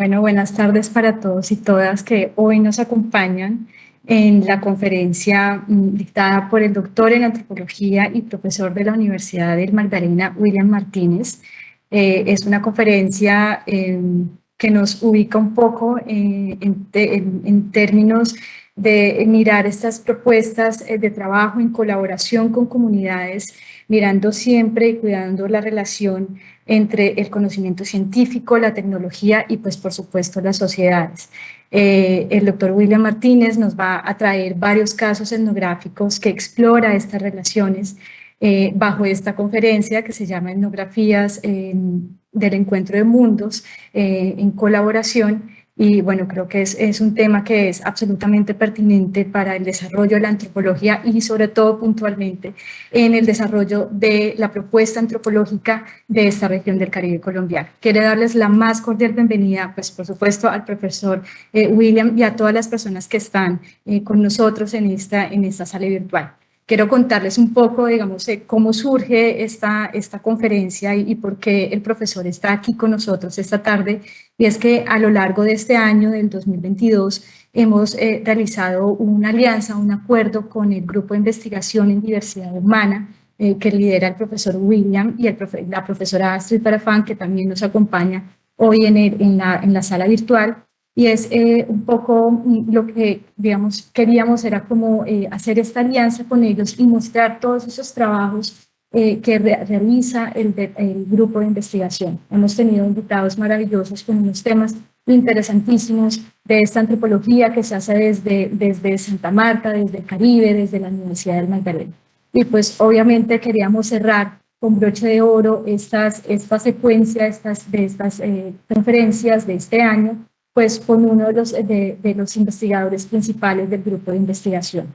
Bueno, buenas tardes para todos y todas que hoy nos acompañan en la conferencia dictada por el doctor en antropología y profesor de la Universidad del Magdalena, William Martínez. Es una conferencia que nos ubica un poco en términos de mirar estas propuestas de trabajo en colaboración con comunidades, mirando siempre y cuidando la relación entre el conocimiento científico, la tecnología y pues por supuesto las sociedades. El doctor William Martínez nos va a traer varios casos etnográficos que explora estas relaciones bajo esta conferencia que se llama Etnografías del Encuentro de Mundos en colaboración. Y bueno, creo que es un tema que es absolutamente pertinente para el desarrollo de la antropología y sobre todo puntualmente en el desarrollo de la propuesta antropológica de esta región del Caribe colombiano. Quiero darles la más cordial bienvenida, pues por supuesto, al profesor William y a todas las personas que están con nosotros en esta sala virtual. Quiero contarles un poco, digamos, cómo surge esta conferencia y por qué el profesor está aquí con nosotros esta tarde. Y es que a lo largo de este año, del 2022, hemos realizado una alianza, un acuerdo con el Grupo de Investigación en Diversidad Humana, que lidera el profesor William y la profesora Astrid Parafán, que también nos acompaña hoy en la sala virtual. Y es un poco lo que, digamos, queríamos era como hacer esta alianza con ellos y mostrar todos esos trabajos que realiza el grupo de investigación. Hemos tenido invitados maravillosos con unos temas interesantísimos de esta antropología que se hace desde Santa Marta, desde el Caribe, desde la Universidad del Magdalena. Y pues obviamente queríamos cerrar con broche de oro esta secuencia de estas conferencias de este año, pues con uno de los investigadores principales del grupo de investigación.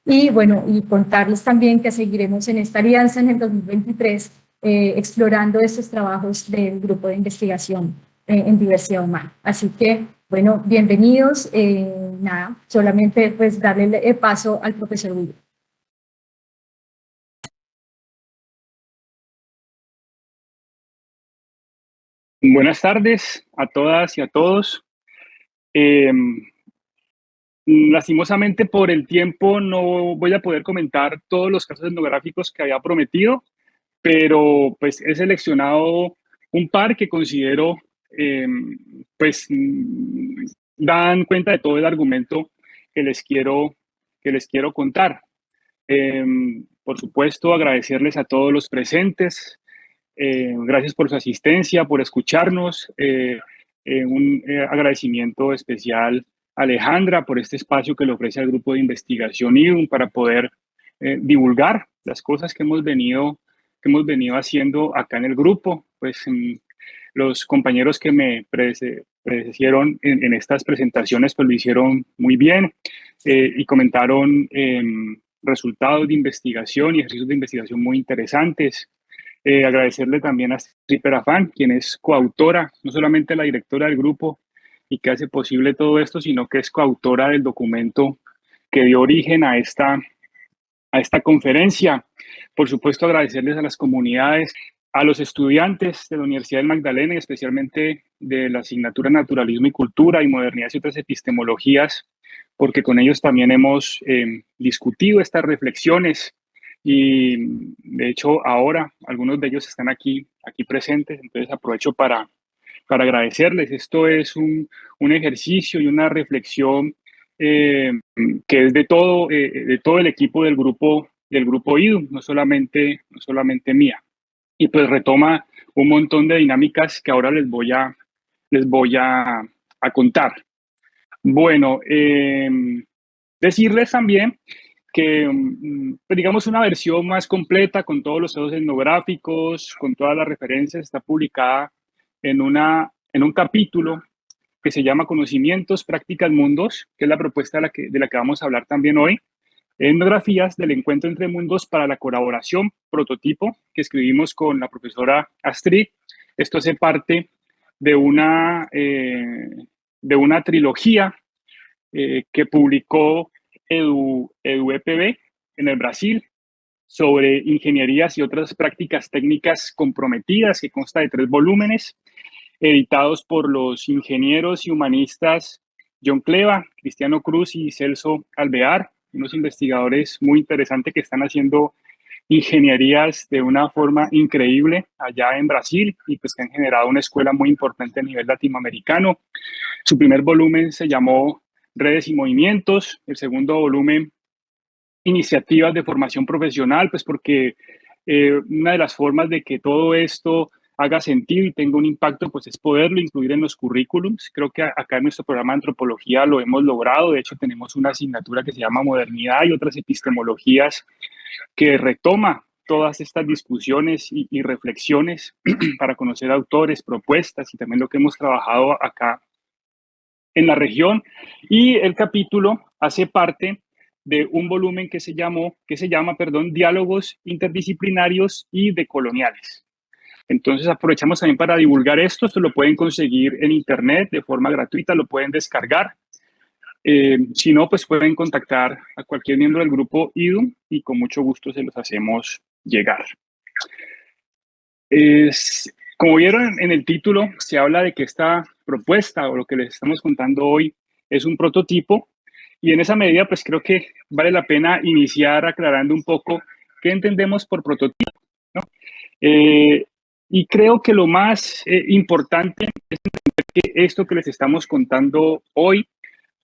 Y bueno, y contarles también que seguiremos en esta alianza en el 2023 explorando estos trabajos del grupo de investigación en diversidad humana. Así que, bueno, bienvenidos. Nada, solamente pues darle el paso al profesor William. Buenas tardes a todas y a todos. Eh, Lastimosamente por el tiempo no voy a poder comentar todos los casos etnográficos que había prometido, pero pues he seleccionado un par que considero eh, pues dan cuenta de todo el argumento que les quiero, que les quiero contar. Eh, por supuesto, agradecerles a todos los presentes. Gracias por su asistencia, por escucharnos. Un agradecimiento especial a Alejandra por este espacio que le ofrece al grupo de investigación IDUM para poder divulgar las cosas que hemos venido haciendo acá en el grupo. Pues los compañeros que me predecieron en estas presentaciones pues lo hicieron muy bien y comentaron resultados de investigación y ejercicios de investigación muy interesantes. Agradecerle también a Stri Perafán, quien es coautora, no solamente la directora del grupo y que hace posible todo esto, sino que es coautora del documento que dio origen a esta conferencia. Por supuesto, agradecerles a las comunidades, a los estudiantes de la Universidad del Magdalena y especialmente de la asignatura Naturalismo y Cultura y Modernidad y otras epistemologías, porque con ellos también hemos discutido estas reflexiones y de hecho ahora algunos de ellos están aquí presentes, entonces aprovecho para agradecerles. Esto es un ejercicio y una reflexión eh, que es de todo el equipo del grupo IDU, no solamente mía. Y pues retoma un montón de dinámicas que ahora les voy a contar. Bueno, decirles también que, pues digamos, una versión más completa con todos los datos etnográficos, con todas las referencias, está publicada en un capítulo que se llama Conocimientos, Prácticas, Mundos, que es la propuesta de la que vamos a hablar también hoy. Etnografías del encuentro entre mundos para la colaboración, prototipo, que escribimos con la profesora Astrid. Esto hace parte de de una trilogía que publicó EduEPB en el Brasil sobre ingenierías y otras prácticas técnicas comprometidas, que consta de 3 volúmenes. editados por los ingenieros y humanistas John Cleva, Cristiano Cruz y Celso Alvear, unos investigadores muy interesantes que están haciendo ingenierías de una forma increíble allá en Brasil y pues que han generado una escuela muy importante a nivel latinoamericano. Su primer volumen se llamó Redes y Movimientos, el segundo volumen Iniciativas de Formación Profesional, pues porque una de las formas de que todo esto haga sentido y tenga un impacto, pues es poderlo incluir en los currículums. Creo que acá en nuestro programa de antropología lo hemos logrado. De hecho, tenemos una asignatura que se llama Modernidad y otras epistemologías que retoma todas estas discusiones y reflexiones para conocer autores, propuestas y también lo que hemos trabajado acá en la región. Y el capítulo hace parte de un volumen que se llama, Diálogos Interdisciplinarios y Decoloniales. Entonces aprovechamos también para divulgar esto. Esto lo pueden conseguir en internet de forma gratuita, lo pueden descargar. Si no, pues pueden contactar a cualquier miembro del grupo IDUM y con mucho gusto se los hacemos llegar. Como vieron en el título, se habla de que esta propuesta o lo que les estamos contando hoy es un prototipo y en esa medida pues creo que vale la pena iniciar aclarando un poco qué entendemos por prototipo, ¿no? Y creo que lo más importante es entender que esto que les estamos contando hoy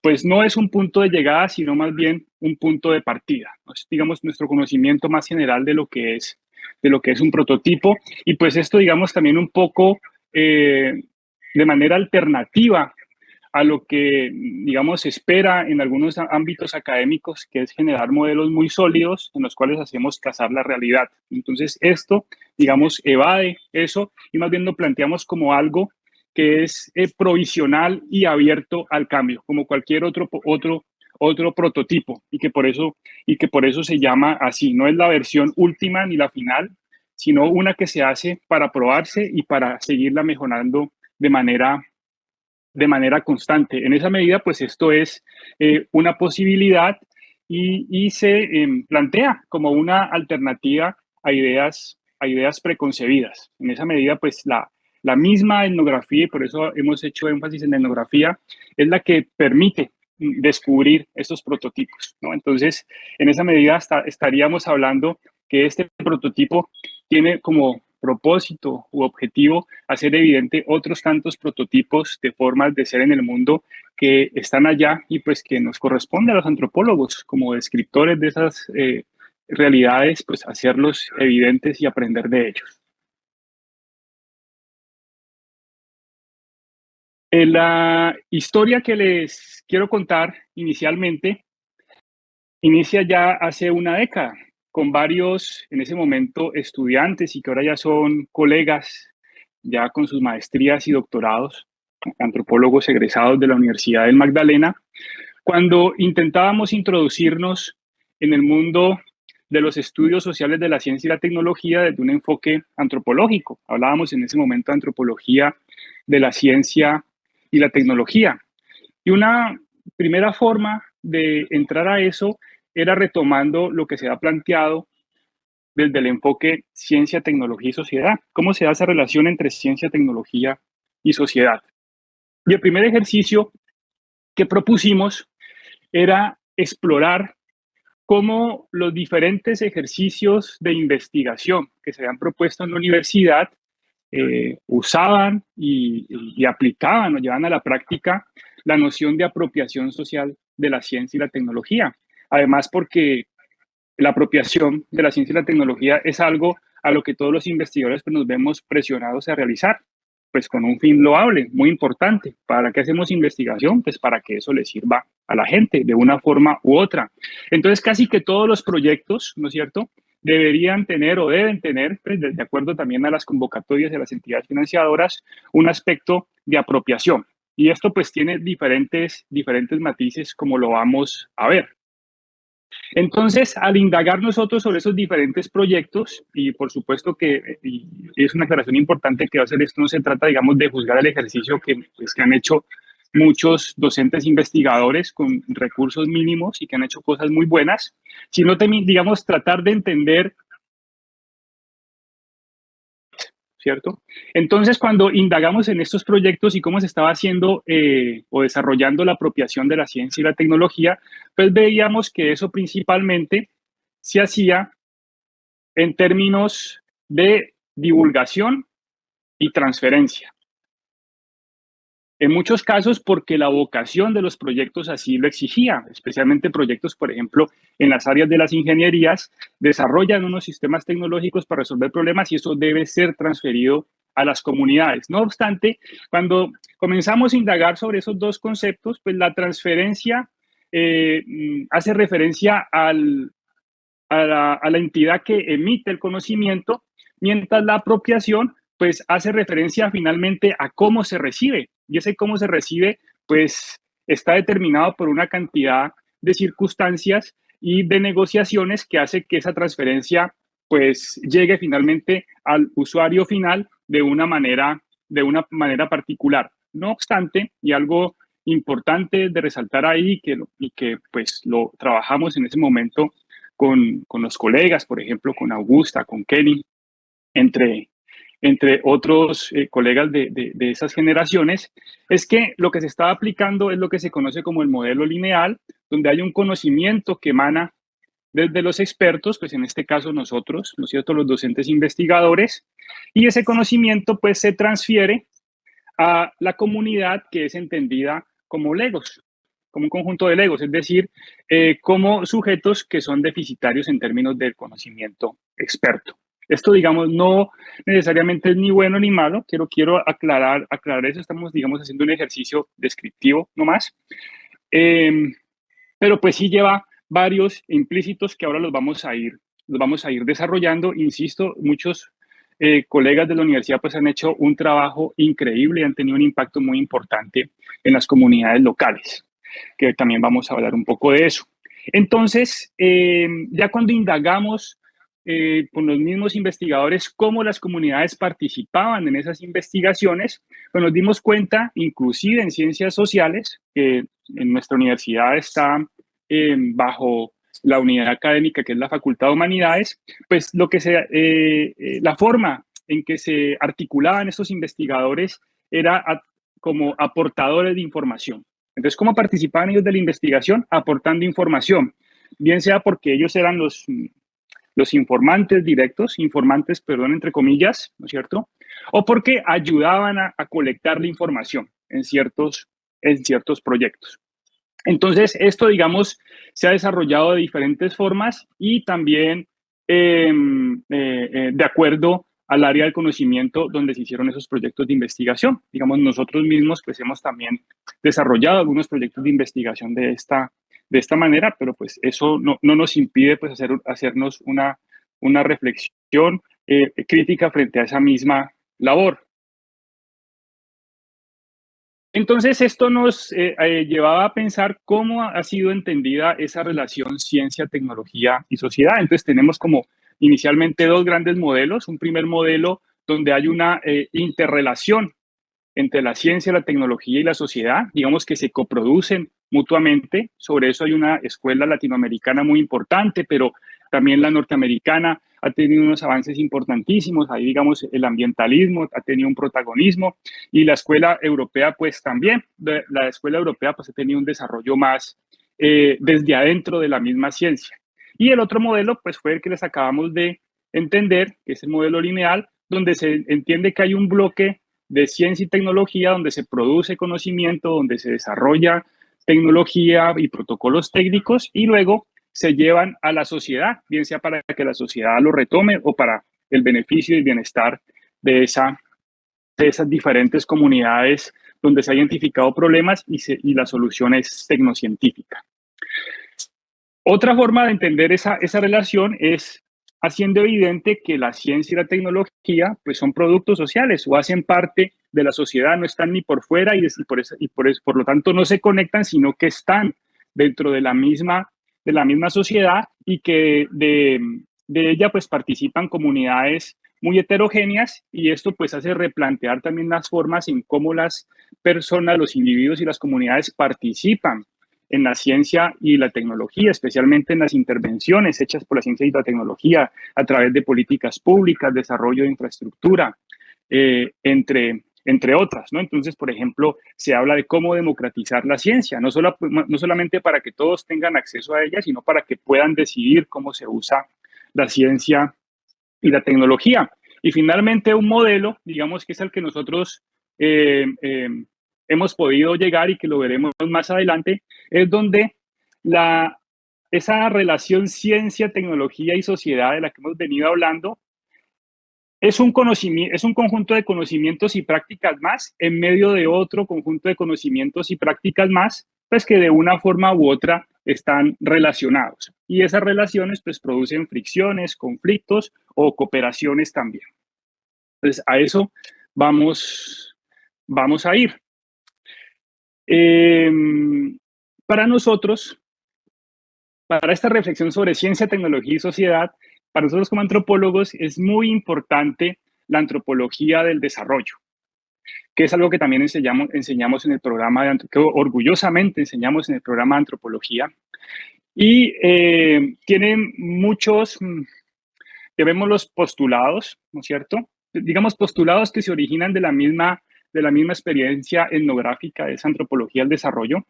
pues no es un punto de llegada, sino más bien un punto de partida. Es, digamos, nuestro conocimiento más general de lo que es un prototipo. Y pues esto, digamos, también un poco de manera alternativa a lo que, digamos, se espera en algunos ámbitos académicos, que es generar modelos muy sólidos en los cuales hacemos cazar la realidad. Entonces, esto, digamos, evade eso y más bien lo planteamos como algo que es provisional y abierto al cambio, como cualquier otro prototipo y que por eso se llama así. No es la versión última ni la final, sino una que se hace para probarse y para seguirla mejorando de manera constante. En esa medida, pues esto es una posibilidad y se plantea como una alternativa a ideas preconcebidas. En esa medida, pues la misma etnografía, y por eso hemos hecho énfasis en la etnografía, es la que permite descubrir estos prototipos, ¿no? Entonces, en esa medida estaríamos hablando que este prototipo tiene como propósito u objetivo hacer evidente otros tantos prototipos de formas de ser en el mundo que están allá y pues que nos corresponde a los antropólogos como descriptores de esas realidades, pues hacerlos evidentes y aprender de ellos. La historia que les quiero contar inicialmente inicia ya hace una década con varios, en ese momento, estudiantes y que ahora ya son colegas, ya con sus maestrías y doctorados, antropólogos egresados de la Universidad del Magdalena, cuando intentábamos introducirnos en el mundo de los estudios sociales de la ciencia y la tecnología desde un enfoque antropológico. Hablábamos en ese momento de antropología de la ciencia y la tecnología. Y una primera forma de entrar a eso era retomando lo que se ha planteado desde el enfoque ciencia, tecnología y sociedad. ¿Cómo se da esa relación entre ciencia, tecnología y sociedad? Y el primer ejercicio que propusimos era explorar cómo los diferentes ejercicios de investigación que se habían propuesto en la universidad usaban y aplicaban o llevaban a la práctica la noción de apropiación social de la ciencia y la tecnología. Además, porque la apropiación de la ciencia y la tecnología es algo a lo que todos los investigadores pues, nos vemos presionados a realizar, pues con un fin loable, muy importante. ¿Para qué hacemos investigación? Pues para que eso le sirva a la gente de una forma u otra. Entonces, casi que todos los proyectos, ¿no es cierto?, deberían tener o deben tener, pues, de acuerdo también a las convocatorias de las entidades financiadoras, un aspecto de apropiación. Y esto pues tiene diferentes matices como lo vamos a ver. Entonces, al indagar nosotros sobre esos diferentes proyectos, y por supuesto que y es una aclaración importante que va a hacer esto, no se trata, digamos, de juzgar el ejercicio que han hecho muchos docentes investigadores con recursos mínimos y que han hecho cosas muy buenas, sino también, digamos, tratar de entender ¿cierto? Entonces, cuando indagamos en estos proyectos y cómo se estaba haciendo o desarrollando la apropiación de la ciencia y la tecnología, pues veíamos que eso principalmente se hacía en términos de divulgación y transferencia. En muchos casos porque la vocación de los proyectos así lo exigía, especialmente proyectos, por ejemplo, en las áreas de las ingenierías, desarrollan unos sistemas tecnológicos para resolver problemas y eso debe ser transferido a las comunidades. No obstante, cuando comenzamos a indagar sobre esos dos conceptos, pues la transferencia hace referencia a la entidad que emite el conocimiento, mientras la apropiación pues hace referencia finalmente a cómo se recibe. Y ese cómo se recibe pues está determinado por una cantidad de circunstancias y de negociaciones que hace que esa transferencia pues llegue finalmente al usuario final de una manera particular. No obstante, y algo importante de resaltar ahí y que pues lo trabajamos en ese momento con los colegas, por ejemplo, con Augusta, con Kenny, entre, entre otros colegas de esas generaciones, es que lo que se está aplicando es lo que se conoce como el modelo lineal, donde hay un conocimiento que emana desde los expertos, pues en este caso nosotros, ¿no es cierto?, los docentes investigadores, y ese conocimiento pues se transfiere a la comunidad que es entendida como legos, como un conjunto de legos, es decir, como sujetos que son deficitarios en términos del conocimiento experto. Esto, digamos, no necesariamente es ni bueno ni malo, quiero aclarar eso, estamos, digamos, haciendo un ejercicio descriptivo nomás, pero pues sí lleva varios implícitos que ahora los vamos a ir desarrollando. Insisto, muchos colegas de la universidad pues han hecho un trabajo increíble y han tenido un impacto muy importante en las comunidades locales, que también vamos a hablar un poco de eso. Entonces, ya cuando indagamos con los mismos investigadores cómo las comunidades participaban en esas investigaciones, pues nos dimos cuenta, inclusive en ciencias sociales, que en nuestra universidad está bajo la unidad académica que es la Facultad de Humanidades, pues la forma en que se articulaban estos investigadores era como aportadores de información. Entonces, ¿cómo participaban ellos de la investigación? Aportando información, bien sea porque ellos eran los informantes directos, informantes, perdón, entre comillas, ¿no es cierto? O porque ayudaban a colectar la información en ciertos proyectos. Entonces, esto, digamos, se ha desarrollado de diferentes formas y también de acuerdo al área del conocimiento donde se hicieron esos proyectos de investigación. Digamos, nosotros mismos pues hemos también desarrollado algunos proyectos de investigación de esta manera, pero pues eso no nos impide pues hacernos una reflexión crítica frente a esa misma labor. Entonces, esto nos llevaba a pensar cómo ha sido entendida esa relación ciencia, tecnología y sociedad. Entonces, tenemos como inicialmente dos grandes modelos. Un primer modelo donde hay una interrelación entre la ciencia, la tecnología y la sociedad, digamos que se coproducen mutuamente. Sobre eso hay una escuela latinoamericana muy importante, pero también la norteamericana ha tenido unos avances importantísimos. Ahí, digamos, el ambientalismo ha tenido un protagonismo y la escuela europea, pues también. La escuela europea, pues ha tenido un desarrollo más desde adentro de la misma ciencia. Y el otro modelo, pues fue el que les acabamos de entender, que es el modelo lineal, donde se entiende que hay un bloque de ciencia y tecnología donde se produce conocimiento, donde se desarrolla tecnología y protocolos técnicos y luego se llevan a la sociedad, bien sea para que la sociedad lo retome o para el beneficio y el bienestar de esas diferentes comunidades donde se han identificado problemas y la solución es tecnocientífica. Otra forma de entender esa relación es haciendo evidente que la ciencia y la tecnología pues son productos sociales o hacen parte de la sociedad, no están ni por fuera por lo tanto no se conectan, sino que están dentro de la misma sociedad y que de ella pues participan comunidades muy heterogéneas y esto pues hace replantear también las formas en cómo las personas, los individuos y las comunidades participan en la ciencia y la tecnología, especialmente en las intervenciones hechas por la ciencia y la tecnología a través de políticas públicas, desarrollo de infraestructura, entre otras, ¿no? Entonces, por ejemplo, se habla de cómo democratizar la ciencia, no solamente para que todos tengan acceso a ella, sino para que puedan decidir cómo se usa la ciencia y la tecnología. Y finalmente, un modelo, digamos que es el que nosotros eh, eh, hemos podido llegar y que lo veremos más adelante, es donde esa relación ciencia, tecnología y sociedad de la que hemos venido hablando es un conjunto de conocimientos y prácticas más en medio de otro conjunto de conocimientos y prácticas más, pues que de una forma u otra están relacionados. Y esas relaciones pues producen fricciones, conflictos o cooperaciones también. Entonces a eso vamos a ir. Para nosotros, para esta reflexión sobre ciencia, tecnología y sociedad, para nosotros como antropólogos es muy importante la antropología del desarrollo, que es algo que también enseñamos en el programa, que orgullosamente enseñamos en el programa de antropología. Y tienen muchos, vemos los postulados, ¿no es cierto? Digamos, postulados que se originan de la misma experiencia etnográfica de esa antropología del desarrollo.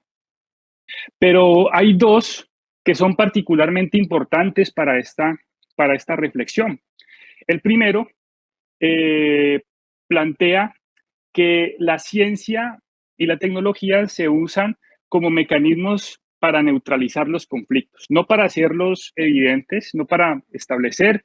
Pero hay dos que son particularmente importantes para esta reflexión. El primero plantea que la ciencia y la tecnología se usan como mecanismos para neutralizar los conflictos, no para hacerlos evidentes, no para establecer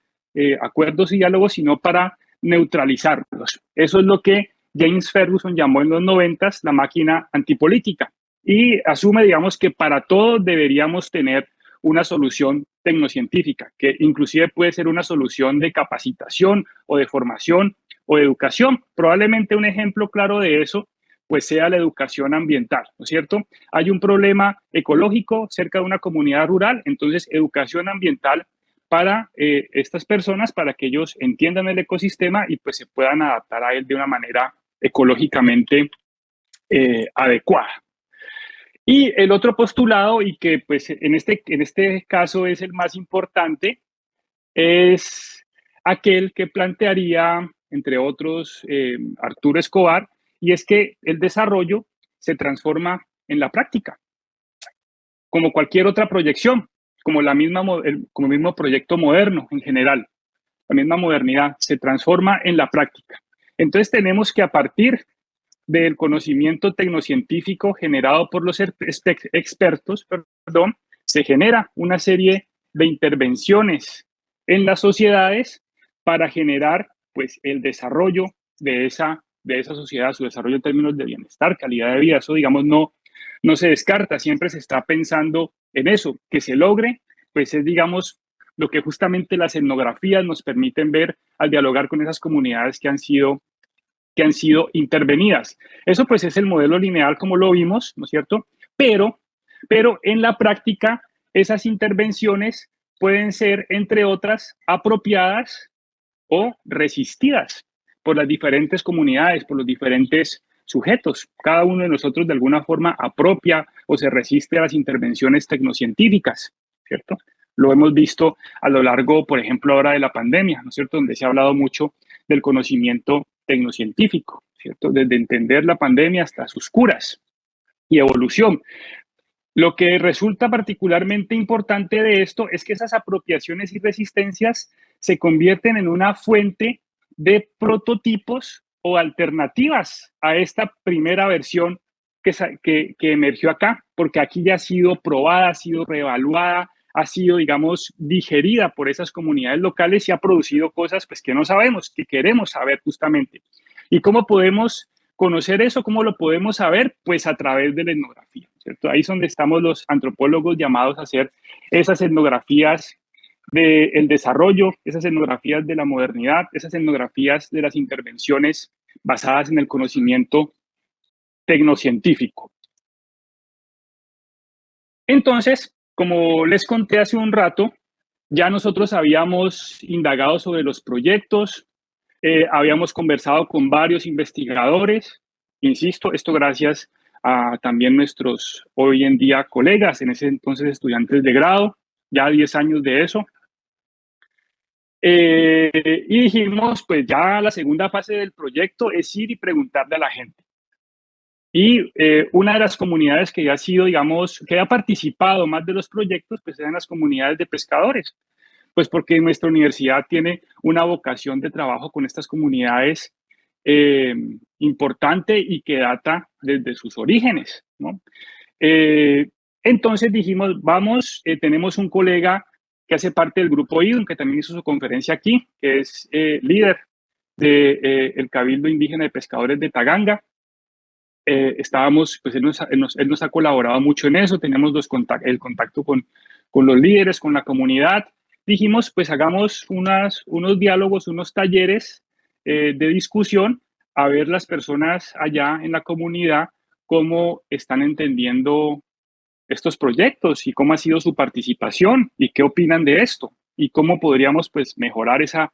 acuerdos y diálogos, sino para neutralizarlos. Eso es lo que James Ferguson llamó en los 90 la máquina antipolítica y asume, digamos, que para todo deberíamos tener una solución tecnocientífica, que inclusive puede ser una solución de capacitación o de formación o de educación. Probablemente un ejemplo claro de eso pues sea la educación ambiental, ¿no es cierto? Hay un problema ecológico cerca de una comunidad rural, entonces educación ambiental para estas personas, para que ellos entiendan el ecosistema y pues se puedan adaptar a él de una manera ecológicamente adecuada. Y el otro postulado, y que pues en este caso es el más importante, es aquel que plantearía, entre otros, Arturo Escobar, y es que el desarrollo se transforma en la práctica, como cualquier otra proyección, como como el mismo proyecto moderno en general. La misma modernidad se transforma en la práctica. Entonces tenemos que a partir del conocimiento tecnocientífico generado por los expertos, se genera una serie de intervenciones en las sociedades para generar pues, el desarrollo de esa sociedad, su desarrollo en términos de bienestar, calidad de vida. Eso, digamos, no se descarta, siempre se está pensando en eso, que se logre, pues es, digamos, lo que justamente las etnografías nos permiten ver al dialogar con esas comunidades que han sido intervenidas. Eso pues es el modelo lineal como lo vimos, ¿no es cierto? Pero en la práctica esas intervenciones pueden ser, entre otras, apropiadas o resistidas por las diferentes comunidades, por los diferentes sujetos. Cada uno de nosotros de alguna forma apropia o se resiste a las intervenciones tecnocientíficas, ¿cierto? Lo hemos visto a lo largo, por ejemplo, ahora de la pandemia, ¿no es cierto? Donde se ha hablado mucho del conocimiento tecnocientífico, ¿cierto? Desde entender la pandemia hasta sus curas y evolución. Lo que resulta particularmente importante de esto es que esas apropiaciones y resistencias se convierten en una fuente de prototipos o alternativas a esta primera versión que emergió acá, porque aquí ya ha sido probada, ha sido reevaluada, ha sido, digamos, digerida por esas comunidades locales y ha producido cosas pues, que no sabemos, que queremos saber justamente. ¿Y cómo podemos conocer eso? ¿Cómo lo podemos saber? Pues a través de la etnografía, ¿cierto? Ahí es donde estamos los antropólogos llamados a hacer esas etnografías del desarrollo, esas etnografías de la modernidad, esas etnografías de las intervenciones basadas en el conocimiento tecnocientífico. Entonces, como les conté hace un rato, ya nosotros habíamos indagado sobre los proyectos, habíamos conversado con varios investigadores, insisto, esto gracias a también nuestros hoy en día colegas, en ese entonces estudiantes de grado, ya 10 años de eso. Y dijimos, pues ya la segunda fase del proyecto es ir y preguntarle a la gente. Y una de las comunidades que ya ha sido, digamos, que ha participado más de los proyectos, pues eran las comunidades de pescadores. Pues porque nuestra universidad tiene una vocación de trabajo con estas comunidades eh, importante y que data desde sus orígenes, ¿no? Eh, entonces dijimos, vamos, tenemos un colega que hace parte del grupo IDUM, que también hizo su conferencia aquí, que es líder del Cabildo Indígena de Pescadores de Taganga. Estábamos, pues él nos ha colaborado mucho en eso, tenemos el contacto con los líderes, con la comunidad. Dijimos, pues hagamos unos diálogos, unos talleres de discusión, a ver las personas allá en la comunidad cómo están entendiendo estos proyectos y cómo ha sido su participación y qué opinan de esto y cómo podríamos pues mejorar esa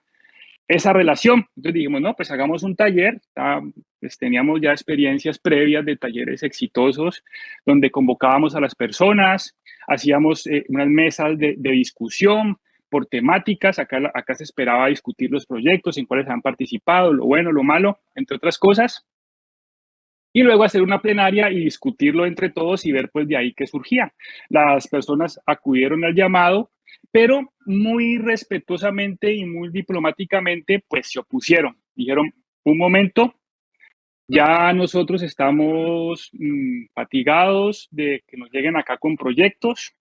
relación. Entonces dijimos, no, pues hagamos un taller. Pues teníamos ya experiencias previas de talleres exitosos donde convocábamos a las personas, hacíamos unas mesas de discusión por temáticas. Acá se esperaba discutir los proyectos, en cuáles han participado, lo bueno, lo malo, entre otras cosas. Y luego hacer una plenaria y discutirlo entre todos y ver pues de ahí qué surgía. Las personas acudieron al llamado, pero muy respetuosamente y muy diplomáticamente pues se opusieron. Dijeron, un momento, ya nosotros estamos fatigados de que nos lleguen acá con proyectos,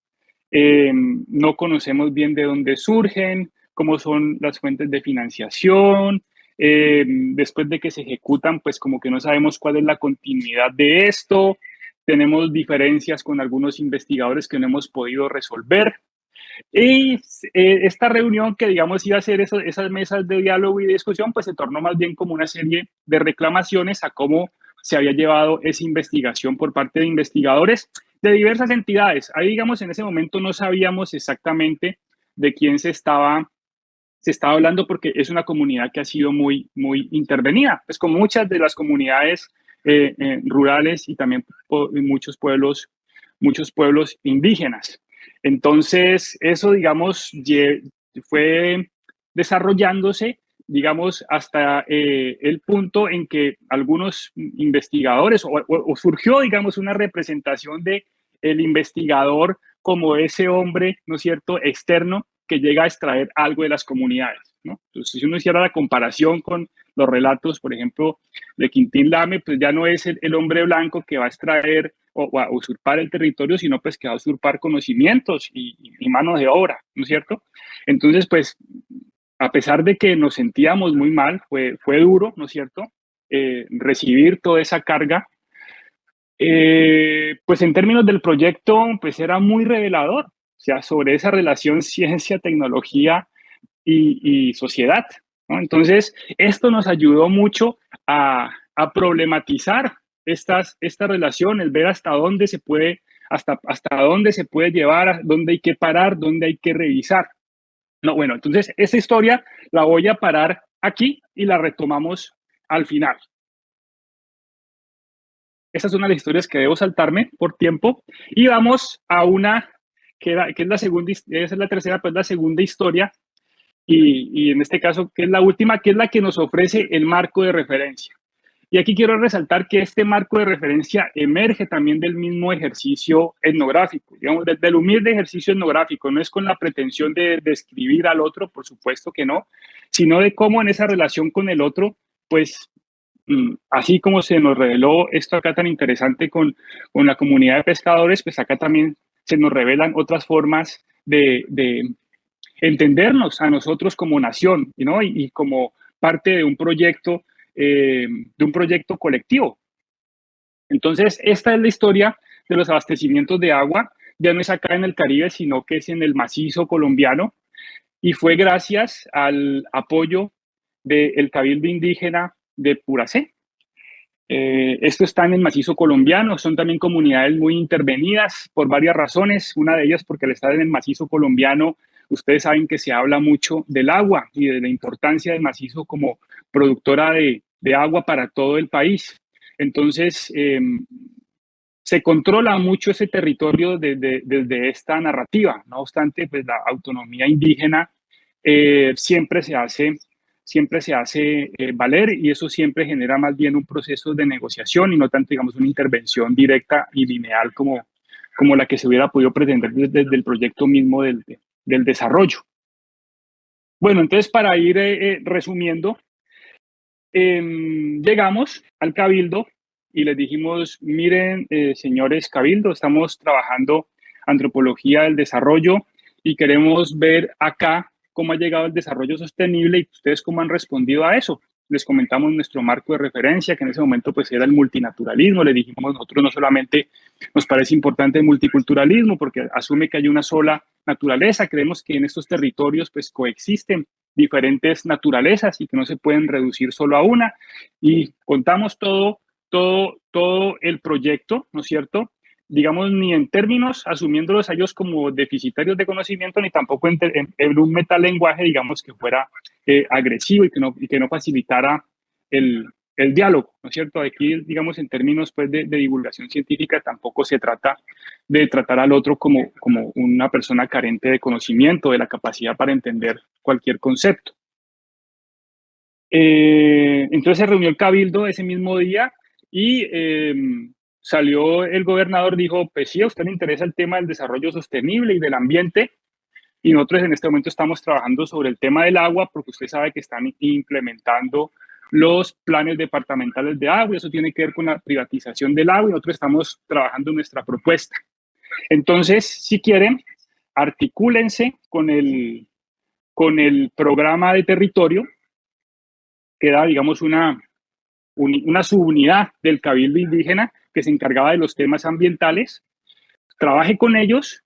no conocemos bien de dónde surgen, cómo son las fuentes de financiación. Después de que se ejecutan, pues como que no sabemos cuál es la continuidad de esto. Tenemos diferencias con algunos investigadores que no hemos podido resolver. Y esta reunión que, digamos, iba a ser esas mesas de diálogo y de discusión, pues se tornó más bien como una serie de reclamaciones a cómo se había llevado esa investigación por parte de investigadores de diversas entidades. Ahí, digamos, en ese momento no sabíamos exactamente de quién se estaba hablando porque es una comunidad que ha sido muy, muy intervenida, pues como muchas de las comunidades rurales y también muchos pueblos indígenas. Entonces, eso, digamos, fue desarrollándose, digamos, hasta el punto en que algunos investigadores, o surgió, digamos, una representación de el investigador como ese hombre, ¿no es cierto?, externo que llega a extraer algo de las comunidades, ¿no? Entonces, si uno hiciera la comparación con los relatos, por ejemplo, de Quintín Lame, pues ya no es el hombre blanco que va a extraer o a usurpar el territorio, sino pues que va a usurpar conocimientos y mano de obra, ¿no es cierto? Entonces, pues, a pesar de que nos sentíamos muy mal, fue duro, ¿no es cierto? Recibir toda esa carga. Pues en términos del proyecto, pues era muy revelador, o sea, sobre esa relación ciencia, tecnología y sociedad, ¿no? Entonces, esto nos ayudó mucho a problematizar estas relaciones, ver hasta dónde se puede, hasta dónde se puede llevar, dónde hay que parar, dónde hay que revisar. No, bueno, entonces esta historia la voy a parar aquí y la retomamos al final. Esas son las historias que debo saltarme por tiempo y vamos a una que es la segunda, esa es la tercera, pues la segunda historia y en este caso que es la última, que es la que nos ofrece el marco de referencia. Y aquí quiero resaltar que este marco de referencia emerge también del mismo ejercicio etnográfico, digamos, del humilde ejercicio etnográfico, no es con la pretensión de describir al otro, por supuesto que no, sino de cómo en esa relación con el otro, pues así como se nos reveló esto acá tan interesante con la comunidad de pescadores, pues acá también se nos revelan otras formas de entendernos a nosotros como nación, ¿no? Y como parte de un proyecto colectivo. Entonces, esta es la historia de los abastecimientos de agua, ya no es acá en el Caribe, sino que es en el macizo colombiano, y fue gracias al apoyo del Cabildo Indígena de Puracé. Esto está en el macizo colombiano, son también comunidades muy intervenidas por varias razones, una de ellas porque al estar en el macizo colombiano, ustedes saben que se habla mucho del agua y de la importancia del macizo como productora de agua para todo el país. Entonces, se controla mucho ese territorio desde esta narrativa. No obstante, pues la autonomía indígena siempre se hace valer, y eso siempre genera más bien un proceso de negociación y no tanto, digamos, una intervención directa y lineal como la que se hubiera podido pretender desde el proyecto mismo del desarrollo. Bueno, entonces para ir resumiendo, llegamos al Cabildo y les dijimos, miren, señores Cabildo, estamos trabajando antropología del desarrollo y queremos ver acá cómo ha llegado el desarrollo sostenible y ustedes cómo han respondido a eso. Les comentamos nuestro marco de referencia, que en ese momento pues era el multinaturalismo. Les dijimos, nosotros no solamente nos parece importante el multiculturalismo porque asume que hay una sola naturaleza, creemos que en estos territorios pues coexisten diferentes naturalezas y que no se pueden reducir solo a una, y contamos todo el proyecto, ¿no es cierto? Digamos, ni en términos asumiéndolos a ellos como deficitarios de conocimiento, ni tampoco en un metalenguaje, digamos, que fuera agresivo y que no facilitara el diálogo, ¿no es cierto? Aquí, digamos, en términos pues, de divulgación científica, tampoco se trata de tratar al otro como una persona carente de conocimiento, de la capacidad para entender cualquier concepto. Entonces se reunió el cabildo ese mismo día y salió el gobernador, dijo, pues sí, a usted le interesa el tema del desarrollo sostenible y del ambiente, y nosotros en este momento estamos trabajando sobre el tema del agua, porque usted sabe que están implementando los planes departamentales de agua, y eso tiene que ver con la privatización del agua, y nosotros estamos trabajando en nuestra propuesta. Entonces, si quieren, articúlense con el programa de territorio, que da, digamos, una subunidad del Cabildo Indígena que se encargaba de los temas ambientales. Trabaje con ellos.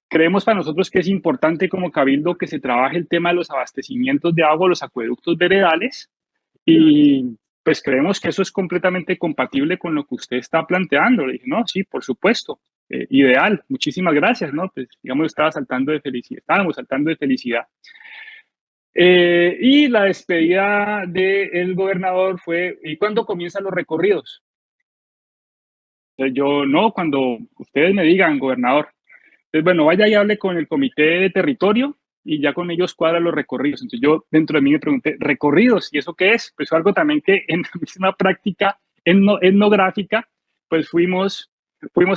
Creemos para nosotros que es importante como Cabildo que se trabaje el tema de los abastecimientos de agua, los acueductos veredales, y pues creemos que eso es completamente compatible con lo que usted está planteando. Le dije, no, sí, por supuesto, ideal, muchísimas gracias, ¿no? Pues digamos, estábamos saltando de felicidad. Y la despedida del gobernador fue, ¿y cuándo comienzan los recorridos? Entonces yo, no, cuando ustedes me digan, gobernador. Entonces, bueno, vaya y hable con el comité de territorio y ya con ellos cuadra los recorridos. Entonces yo dentro de mí me pregunté, ¿recorridos? ¿Y eso qué es? Pues algo también que en la misma práctica etnográfica, pues fuimos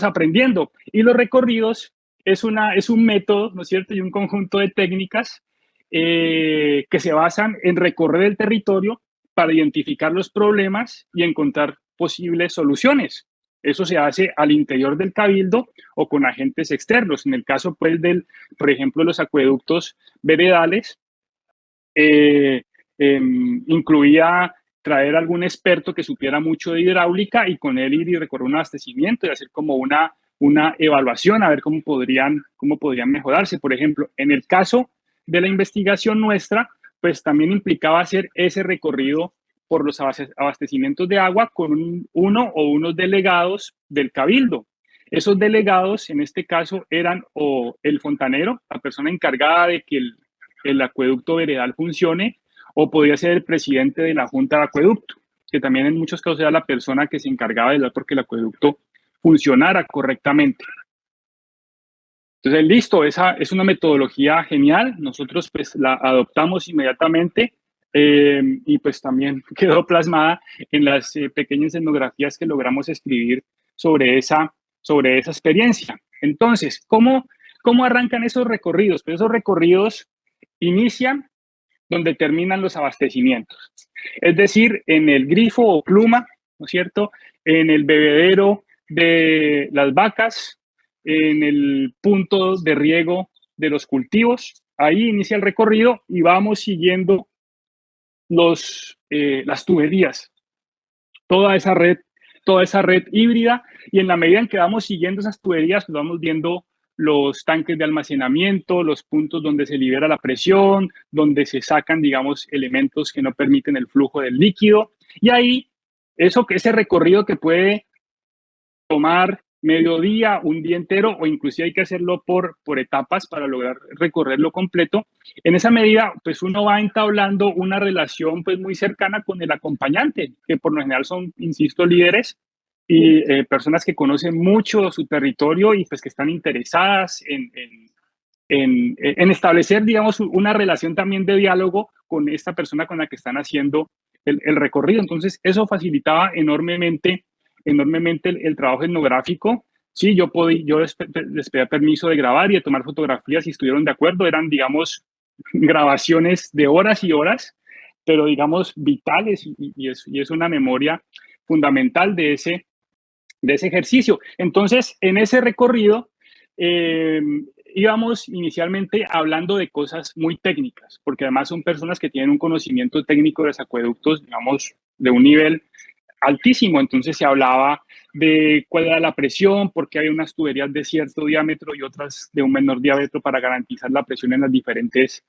aprendiendo. Y los recorridos es un método, ¿no es cierto? Y un conjunto de técnicas que se basan en recorrer el territorio para identificar los problemas y encontrar posibles soluciones. Eso se hace al interior del cabildo o con agentes externos. En el caso, pues, por ejemplo, los acueductos veredales, incluía traer algún experto que supiera mucho de hidráulica y con él ir y recorrer un abastecimiento y hacer como una evaluación a ver cómo podrían mejorarse. Por ejemplo, en el caso de la investigación nuestra, pues también implicaba hacer ese recorrido por los abastecimientos de agua con uno o unos delegados del cabildo. Esos delegados, en este caso, eran o el fontanero, la persona encargada de que el acueducto veredal funcione, o podía ser el presidente de la junta de acueducto, que también en muchos casos era la persona que se encargaba de dar porque el acueducto funcionara correctamente. Entonces, listo, esa es una metodología genial. Nosotros pues la adoptamos inmediatamente y pues también quedó plasmada en las pequeñas etnografías que logramos escribir sobre esa experiencia. Entonces, ¿cómo arrancan esos recorridos? Pues esos recorridos inician donde terminan los abastecimientos. Es decir, en el grifo o pluma, ¿no es cierto? En el bebedero de las vacas, en el punto de riego de los cultivos. Ahí inicia el recorrido y vamos siguiendo las tuberías, toda esa red híbrida, y en la medida en que vamos siguiendo esas tuberías, pues vamos viendo los tanques de almacenamiento, los puntos donde se libera la presión, donde se sacan, digamos, elementos que no permiten el flujo del líquido. Y ahí, ese recorrido que puede tomar mediodía, un día entero, o inclusive hay que hacerlo por etapas para lograr recorrerlo completo. En esa medida, pues uno va entablando una relación pues muy cercana con el acompañante, que por lo general son, insisto, líderes y personas que conocen mucho su territorio y pues que están interesadas en establecer, digamos, una relación también de diálogo con esta persona con la que están haciendo el recorrido. Entonces, eso facilitaba enormemente, enormemente el trabajo etnográfico. Sí, yo les pedía permiso de grabar y de tomar fotografías si estuvieron de acuerdo. Eran, digamos, grabaciones de horas y horas, pero, digamos, vitales y es una memoria fundamental de ese ejercicio. Entonces, en ese recorrido, eh, íbamos inicialmente hablando de cosas muy técnicas, porque además son personas que tienen un conocimiento técnico de los acueductos, digamos, de un nivel altísimo. Entonces se hablaba de cuál era la presión, porque había unas tuberías de cierto diámetro y otras de un menor diámetro para garantizar la presión en las diferentes,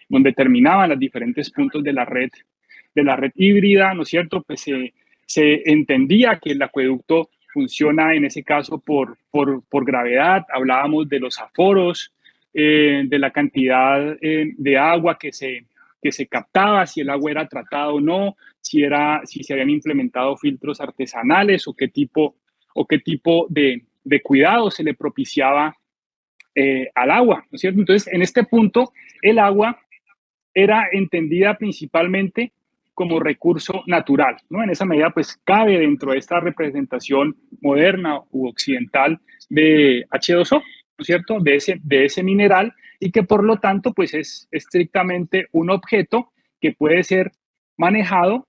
donde terminaban los diferentes puntos de la red híbrida, ¿no es cierto? Pues se entendía que el acueducto funciona en ese caso por gravedad. Hablábamos de los aforos, de la cantidad de agua que se captaba, si el agua era tratada o no, si se habían implementado filtros artesanales o qué tipo de cuidado se le propiciaba al agua, ¿no es cierto? Entonces, en este punto, el agua era entendida principalmente como recurso natural, ¿no? En esa medida, pues, cabe dentro de esta representación moderna u occidental de H2O, ¿no es cierto? De ese mineral y que por lo tanto, pues, es estrictamente un objeto que puede ser manejado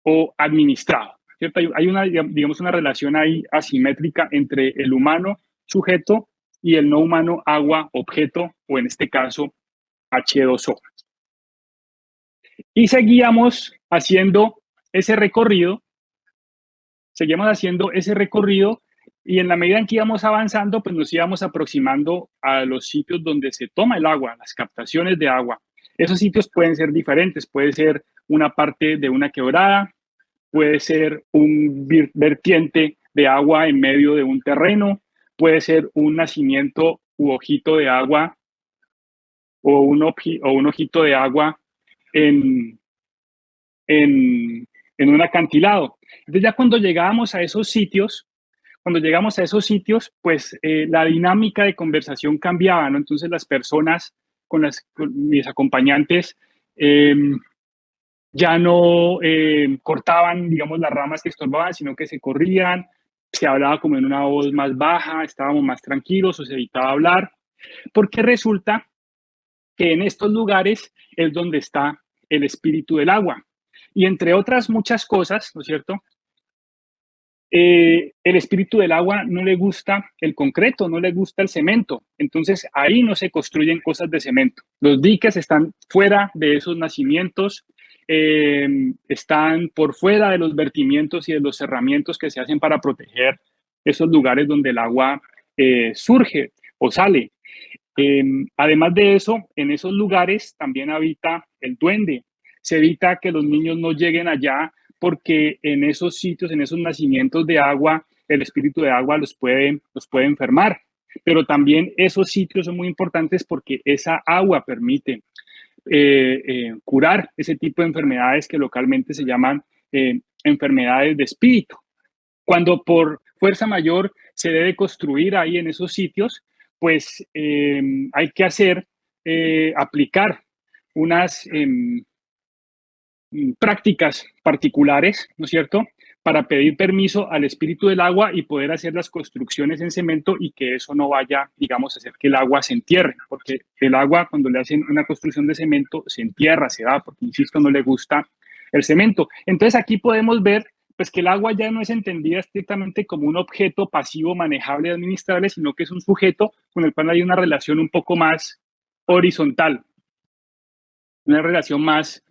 o administrado, ¿cierto? Hay una, digamos, una relación ahí asimétrica entre el humano sujeto y el no humano agua objeto, o en este caso, H2O. Y seguíamos haciendo ese recorrido y en la medida en que íbamos avanzando, pues nos íbamos aproximando a los sitios donde se toma el agua, las captaciones de agua. Esos sitios pueden ser diferentes, puede ser una parte de una quebrada, puede ser un vertiente de agua en medio de un terreno, puede ser un nacimiento u ojito de agua o un ojito de agua en, en un acantilado. Entonces ya cuando llegamos a esos sitios, pues la dinámica de conversación cambiaba, ¿no? Entonces las personas con mis acompañantes eh, ya no cortaban, digamos, las ramas que estorbaban, sino que se corrían, se hablaba como en una voz más baja, estábamos más tranquilos o se evitaba hablar, porque resulta que en estos lugares es donde está el espíritu del agua. Y entre otras muchas cosas, ¿no es cierto? El espíritu del agua no le gusta el concreto, no le gusta el cemento. Entonces ahí no se construyen cosas de cemento. Los diques están fuera de esos nacimientos, están por fuera de los vertimientos y de los cerramientos que se hacen para proteger esos lugares donde el agua surge o sale. Además de eso, en esos lugares también habita el duende. Se evita que los niños no lleguen allá porque en esos sitios, en esos nacimientos de agua, el espíritu de agua los puede enfermar. Pero también esos sitios son muy importantes porque esa agua permite curar ese tipo de enfermedades que localmente se llaman enfermedades de espíritu. Cuando por fuerza mayor se debe construir ahí en esos sitios, pues hay que aplicar unas prácticas particulares, ¿no es cierto?, para pedir permiso al espíritu del agua y poder hacer las construcciones en cemento y que eso no vaya, digamos, a hacer que el agua se entierre, porque el agua cuando le hacen una construcción de cemento se entierra, se va, porque, insisto, no le gusta el cemento. Entonces aquí podemos ver pues que el agua ya no es entendida estrictamente como un objeto pasivo, manejable y administrable, sino que es un sujeto con el cual hay una relación un poco más horizontal, una relación más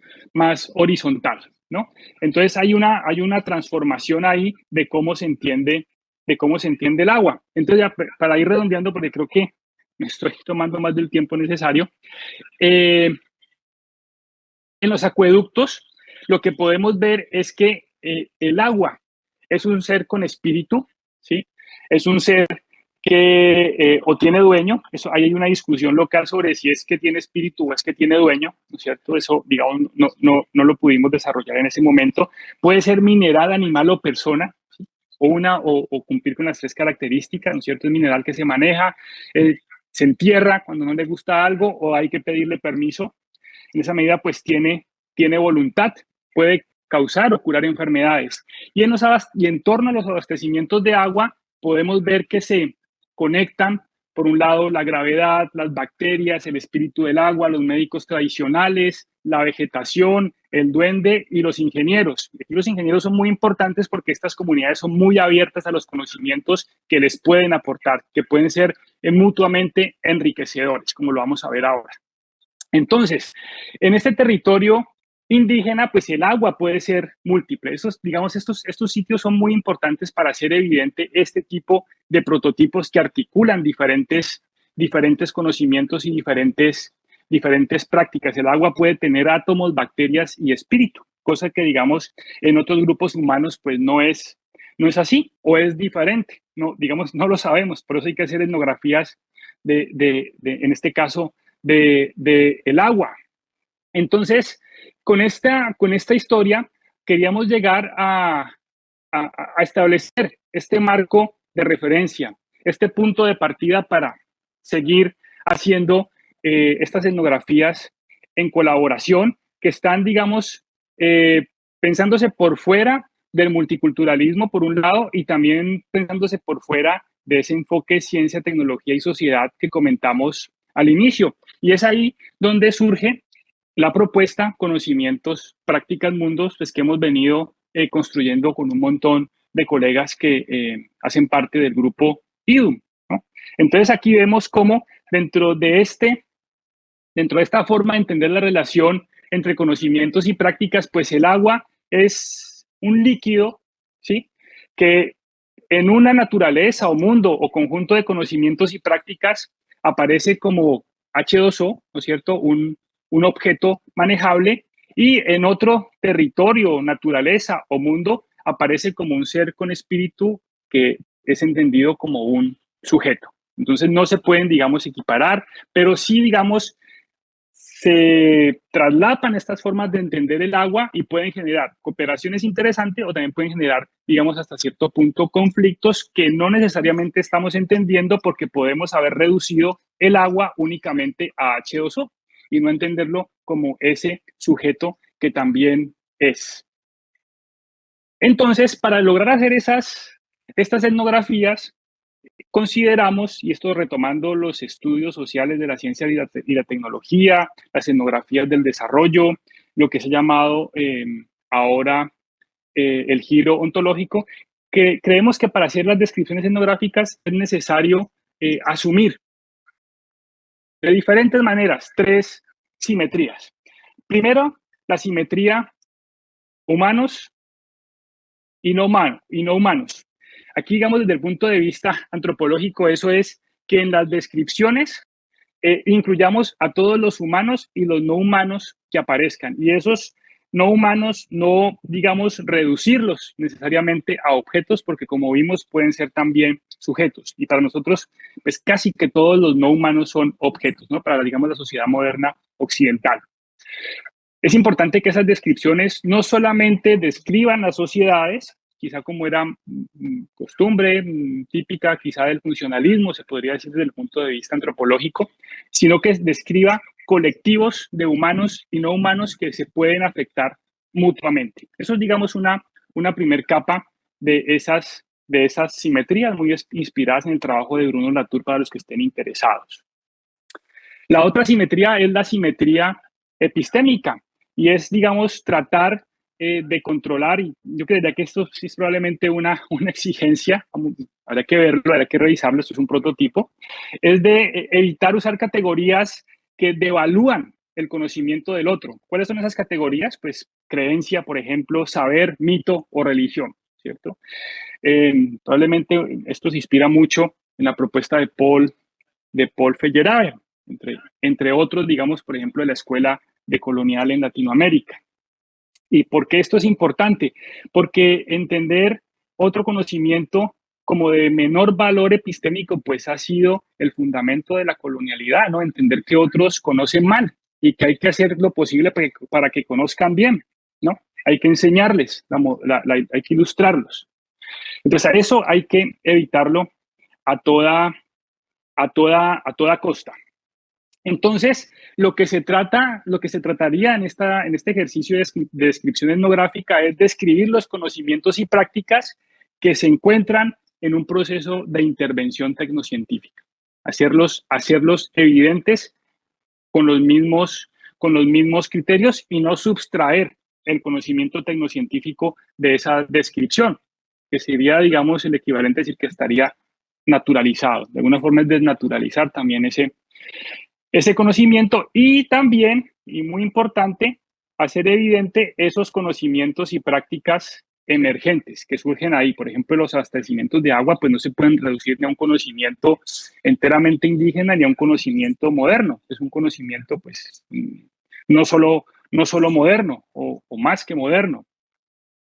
horizontal, ¿no? Entonces hay una transformación ahí de cómo se entiende el agua. Entonces ya para ir redondeando, porque creo que me estoy tomando más del tiempo necesario, en los acueductos lo que podemos ver es que el agua es un ser con espíritu, ¿sí? Es un ser que o tiene dueño, eso, ahí hay una discusión local sobre si es que tiene espíritu o es que tiene dueño, ¿no es cierto? Eso, digamos, no lo pudimos desarrollar en ese momento. Puede ser mineral, animal o persona, ¿sí? o cumplir con las tres características, ¿no es cierto? Es mineral que se maneja, se entierra cuando no le gusta algo o hay que pedirle permiso. En esa medida, pues tiene voluntad, puede causar o curar enfermedades. Y en torno a los abastecimientos de agua, podemos ver que se conectan, por un lado, la gravedad, las bacterias, el espíritu del agua, los médicos tradicionales, la vegetación, el duende y los ingenieros. Y los ingenieros son muy importantes porque estas comunidades son muy abiertas a los conocimientos que les pueden aportar, que pueden ser mutuamente enriquecedores, como lo vamos a ver ahora. Entonces, en este territorio indígena, pues el agua puede ser múltiple. Estos sitios son muy importantes para hacer evidente este tipo de prototipos que articulan diferentes conocimientos y diferentes prácticas. El agua puede tener átomos, bacterias y espíritu, cosa que, digamos, en otros grupos humanos, pues no es así o es diferente. No, digamos, no lo sabemos, por eso hay que hacer etnografías en este caso, de el agua. Entonces, con esta historia queríamos llegar a establecer este marco de referencia, este punto de partida para seguir haciendo estas etnografías en colaboración que están, digamos, pensándose por fuera del multiculturalismo, por un lado, y también pensándose por fuera de ese enfoque ciencia, tecnología y sociedad que comentamos al inicio. Y es ahí donde surge la propuesta Conocimientos, Prácticas, Mundos, pues, que hemos venido construyendo con un montón de colegas que hacen parte del grupo IDUM, ¿no? Entonces aquí vemos cómo dentro de esta forma de entender la relación entre conocimientos y prácticas, pues el agua es un líquido, ¿sí? Que en una naturaleza o mundo o conjunto de conocimientos y prácticas aparece como H2O, ¿no es cierto? Un objeto manejable, y en otro territorio, naturaleza o mundo aparece como un ser con espíritu que es entendido como un sujeto. Entonces no se pueden, digamos, equiparar, pero sí, digamos, se traslapan estas formas de entender el agua y pueden generar cooperaciones interesantes o también pueden generar, digamos, hasta cierto punto conflictos que no necesariamente estamos entendiendo porque podemos haber reducido el agua únicamente a H2O y no entenderlo como ese sujeto que también es. Entonces, para lograr hacer estas etnografías, consideramos, y esto retomando los estudios sociales de la ciencia y la tecnología, las etnografías del desarrollo, lo que se ha llamado ahora el giro ontológico, que creemos que para hacer las descripciones etnográficas es necesario asumir de diferentes maneras tres simetrías. Primero, la simetría humanos y no humanos. Aquí, digamos, desde el punto de vista antropológico, eso es que en las descripciones incluyamos a todos los humanos y los no humanos que aparezcan. Y esos no humanos no, digamos, reducirlos necesariamente a objetos, porque como vimos, pueden ser también sujetos. Y para nosotros, pues casi que todos los no humanos son objetos, ¿no? Para, digamos, la sociedad moderna occidental. Es importante que esas descripciones no solamente describan las sociedades, quizá como era costumbre típica, quizá del funcionalismo, se podría decir desde el punto de vista antropológico, sino que describa colectivos de humanos y no humanos que se pueden afectar mutuamente. Eso es, digamos, una primer capa de esas simetrías muy inspiradas en el trabajo de Bruno Latour para los que estén interesados. La otra simetría es la simetría epistémica, y es, digamos, tratar de controlar, y yo creería que esto sí es probablemente una exigencia, habrá que verlo, habrá que revisarlo, esto es un prototipo, es de evitar usar categorías que devalúan el conocimiento del otro. ¿Cuáles son esas categorías? Pues creencia, por ejemplo, saber, mito o religión, ¿cierto? Probablemente esto se inspira mucho en la propuesta de Paul Feyerabend, entre otros, digamos, por ejemplo, de la Escuela de Colonial en Latinoamérica. ¿Y por qué esto es importante? Porque entender otro conocimiento como de menor valor epistémico, pues ha sido el fundamento de la colonialidad, ¿no? Entender que otros conocen mal y que hay que hacer lo posible para que conozcan bien, ¿no? Hay que enseñarles, hay que ilustrarlos. Entonces, a eso hay que evitarlo a toda costa. Entonces, lo que se trataría en este ejercicio de descripción etnográfica es describir los conocimientos y prácticas que se encuentran en un proceso de intervención tecnocientífica, hacerlos evidentes con los mismos criterios y no subtraer el conocimiento tecnocientífico de esa descripción, que sería, digamos, el equivalente a decir que estaría naturalizado. De alguna forma es desnaturalizar también ese conocimiento y también, y muy importante, hacer evidente esos conocimientos y prácticas emergentes que surgen ahí. Por ejemplo, los abastecimientos de agua pues no se pueden reducir ni a un conocimiento enteramente indígena ni a un conocimiento moderno. Es un conocimiento pues no solo moderno o más que moderno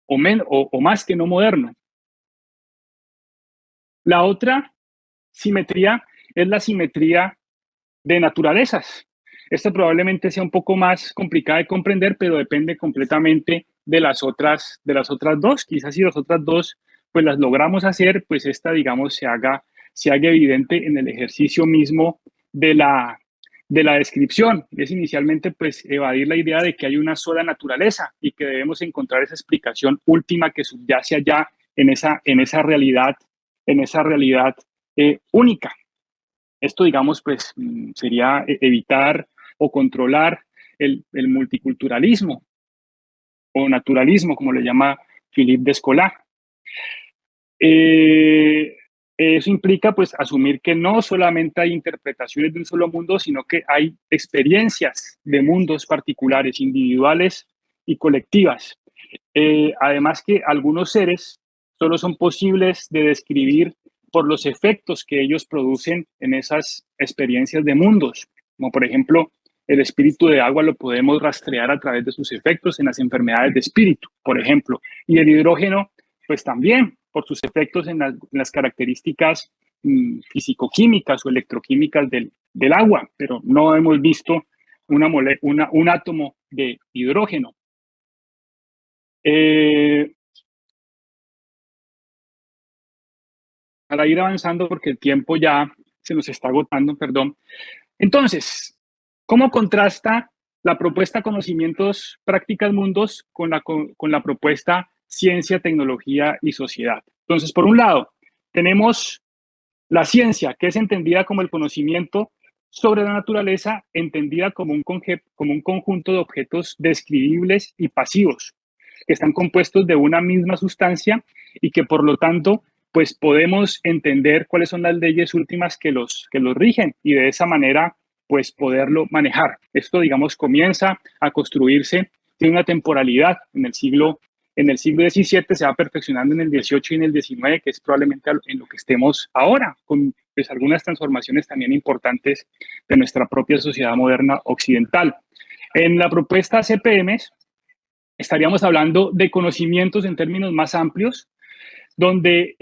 o más que no moderno. La otra simetría es la simetría de naturalezas. Esta probablemente sea un poco más complicada de comprender, pero depende completamente de las otras dos. Quizás si las otras dos pues las logramos hacer, pues esta, digamos, se haga evidente en el ejercicio mismo de la descripción. Es inicialmente pues evadir la idea de que hay una sola naturaleza y que debemos encontrar esa explicación última que subyace allá en esa realidad única. Esto, digamos, pues sería evitar o controlar el multiculturalismo o naturalismo, como le llama Philippe Descola. Eso implica, pues, asumir que no solamente hay interpretaciones de un solo mundo, sino que hay experiencias de mundos particulares, individuales y colectivas. Además que algunos seres solo son posibles de describir por los efectos que ellos producen en esas experiencias de mundos, como por ejemplo el espíritu de agua lo podemos rastrear a través de sus efectos en las enfermedades de espíritu, por ejemplo, y el hidrógeno, pues también por sus efectos en las características físico-químicas o electroquímicas del agua, pero no hemos visto un átomo de hidrógeno. Para ir avanzando, porque el tiempo ya se nos está agotando, perdón. Entonces, ¿cómo contrasta la propuesta Conocimientos, Prácticas, Mundos con la propuesta Ciencia, Tecnología y Sociedad? Entonces, por un lado, tenemos la ciencia, que es entendida como el conocimiento sobre la naturaleza, entendida como un conjunto de objetos describibles y pasivos, que están compuestos de una misma sustancia y que por lo tanto pues podemos entender cuáles son las leyes últimas que los rigen y de esa manera pues poderlo manejar. Esto, digamos, comienza a construirse, tiene una temporalidad en el siglo XVII, se va perfeccionando en el XVIII y en el XIX, que es probablemente en lo que estemos ahora, con pues, algunas transformaciones también importantes de nuestra propia sociedad moderna occidental. En la propuesta CPM estaríamos hablando de conocimientos en términos más amplios, donde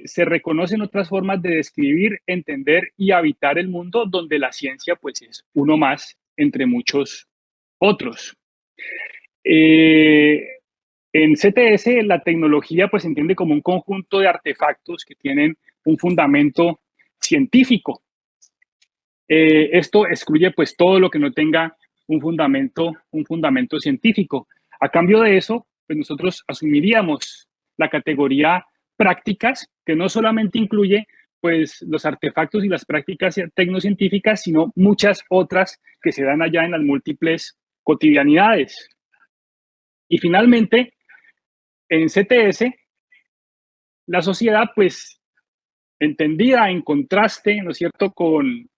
se reconocen otras formas de describir, entender y habitar el mundo, donde la ciencia pues es uno más entre muchos otros. En CTS la tecnología pues se entiende como un conjunto de artefactos que tienen un fundamento científico. Esto excluye pues todo lo que no tenga un fundamento científico. A cambio de eso, pues nosotros asumiríamos la categoría prácticas, que no solamente incluye pues los artefactos y las prácticas tecnocientíficas, sino muchas otras que se dan allá en las múltiples cotidianidades. Y finalmente, en CTS, la sociedad pues entendida en contraste, ¿no es cierto?, con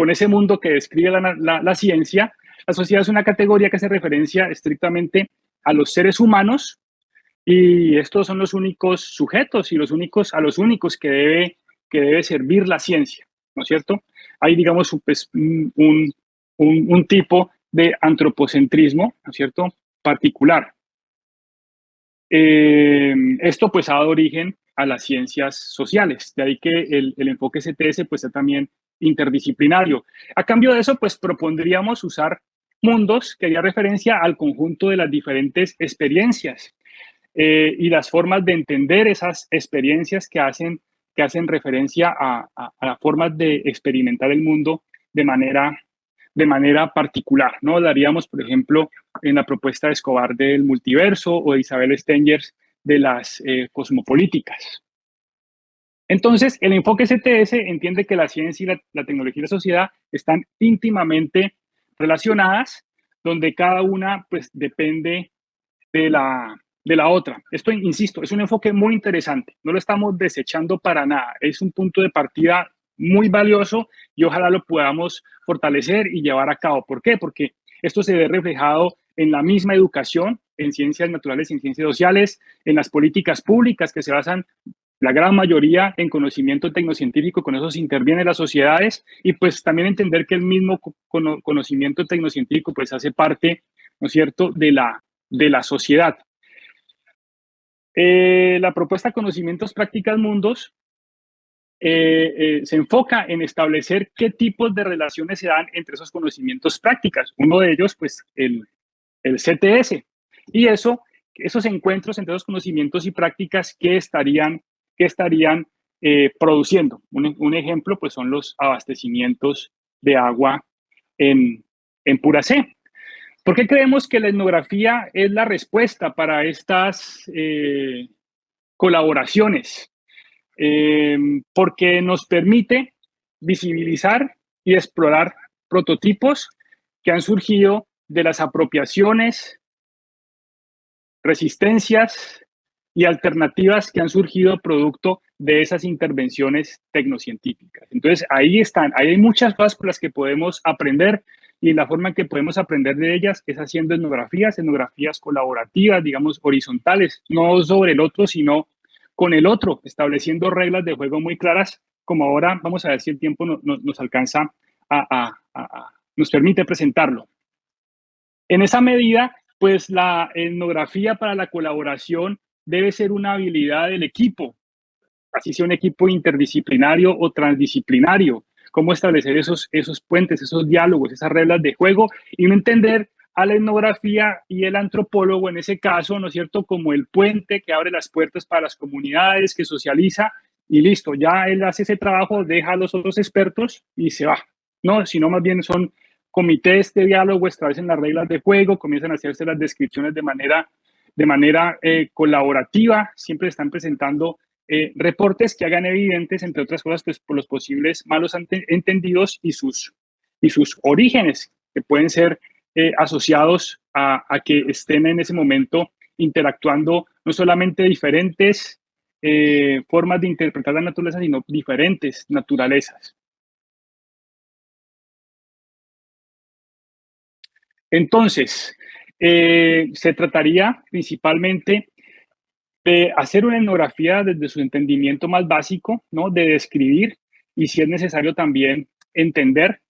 ese mundo que describe la ciencia, la sociedad es una categoría que hace referencia estrictamente a los seres humanos y estos son los únicos sujetos y a los únicos que debe servir la ciencia, ¿no es cierto? Hay, digamos, pues, un tipo de antropocentrismo, ¿no es cierto?, particular. Esto pues ha dado origen a las ciencias sociales, de ahí que el enfoque CTS pues es también interdisciplinario. A cambio de eso pues propondríamos usar mundos que haría referencia al conjunto de las diferentes experiencias y las formas de entender esas experiencias que hacen referencia a las formas de experimentar el mundo de manera particular, ¿no? Daríamos, por ejemplo, en la propuesta de Escobar del multiverso o de Isabel Stengers de las cosmopolíticas. Entonces, el enfoque CTS entiende que la ciencia y la tecnología y la sociedad están íntimamente relacionadas, donde cada una pues depende de la otra. Esto, insisto, es un enfoque muy interesante, no lo estamos desechando para nada, es un punto de partida muy valioso y ojalá lo podamos fortalecer y llevar a cabo. ¿Por qué? Porque esto se ve reflejado en la misma educación, en ciencias naturales y en ciencias sociales, en las políticas públicas que se basan la gran mayoría en conocimiento tecnocientífico, con eso se intervienen las sociedades y pues también entender que el mismo conocimiento tecnocientífico pues hace parte, ¿no es cierto?, de la sociedad. La propuesta Conocimientos, Prácticas, Mundos se enfoca en establecer qué tipos de relaciones se dan entre esos conocimientos prácticas. Uno de ellos, pues, el CTS. Y esos encuentros entre los conocimientos y prácticas que estarían produciendo. Un ejemplo, pues, son los abastecimientos de agua en Pura C. ¿Por qué creemos que la etnografía es la respuesta para estas colaboraciones? Porque nos permite visibilizar y explorar prototipos que han surgido de las apropiaciones, resistencias y alternativas que han surgido producto de esas intervenciones tecnocientíficas. Entonces, ahí están, ahí hay muchas cosas por las que podemos aprender y la forma en que podemos aprender de ellas es haciendo etnografías colaborativas, digamos, horizontales, no sobre el otro, sino con el otro, estableciendo reglas de juego muy claras, como ahora vamos a ver si el tiempo nos alcanza nos permite presentarlo. En esa medida, pues la etnografía para la colaboración debe ser una habilidad del equipo, así sea un equipo interdisciplinario o transdisciplinario, cómo establecer esos puentes, esos diálogos, esas reglas de juego y no entender a la etnografía y el antropólogo en ese caso, ¿no es cierto?, como el puente que abre las puertas para las comunidades, que socializa y listo, ya él hace ese trabajo, deja a los otros expertos y se va, ¿no? Sino más bien son comités de diálogo, establecen las reglas de juego, comienzan a hacerse las descripciones de manera colaborativa, siempre están presentando reportes que hagan evidentes, entre otras cosas, pues, por los posibles malos entendidos y sus orígenes, que pueden ser asociados a que estén en ese momento interactuando no solamente diferentes formas de interpretar la naturaleza, sino diferentes naturalezas. Entonces, se trataría principalmente de hacer una etnografía desde su entendimiento más básico, ¿no? De describir y, si es necesario, también entender.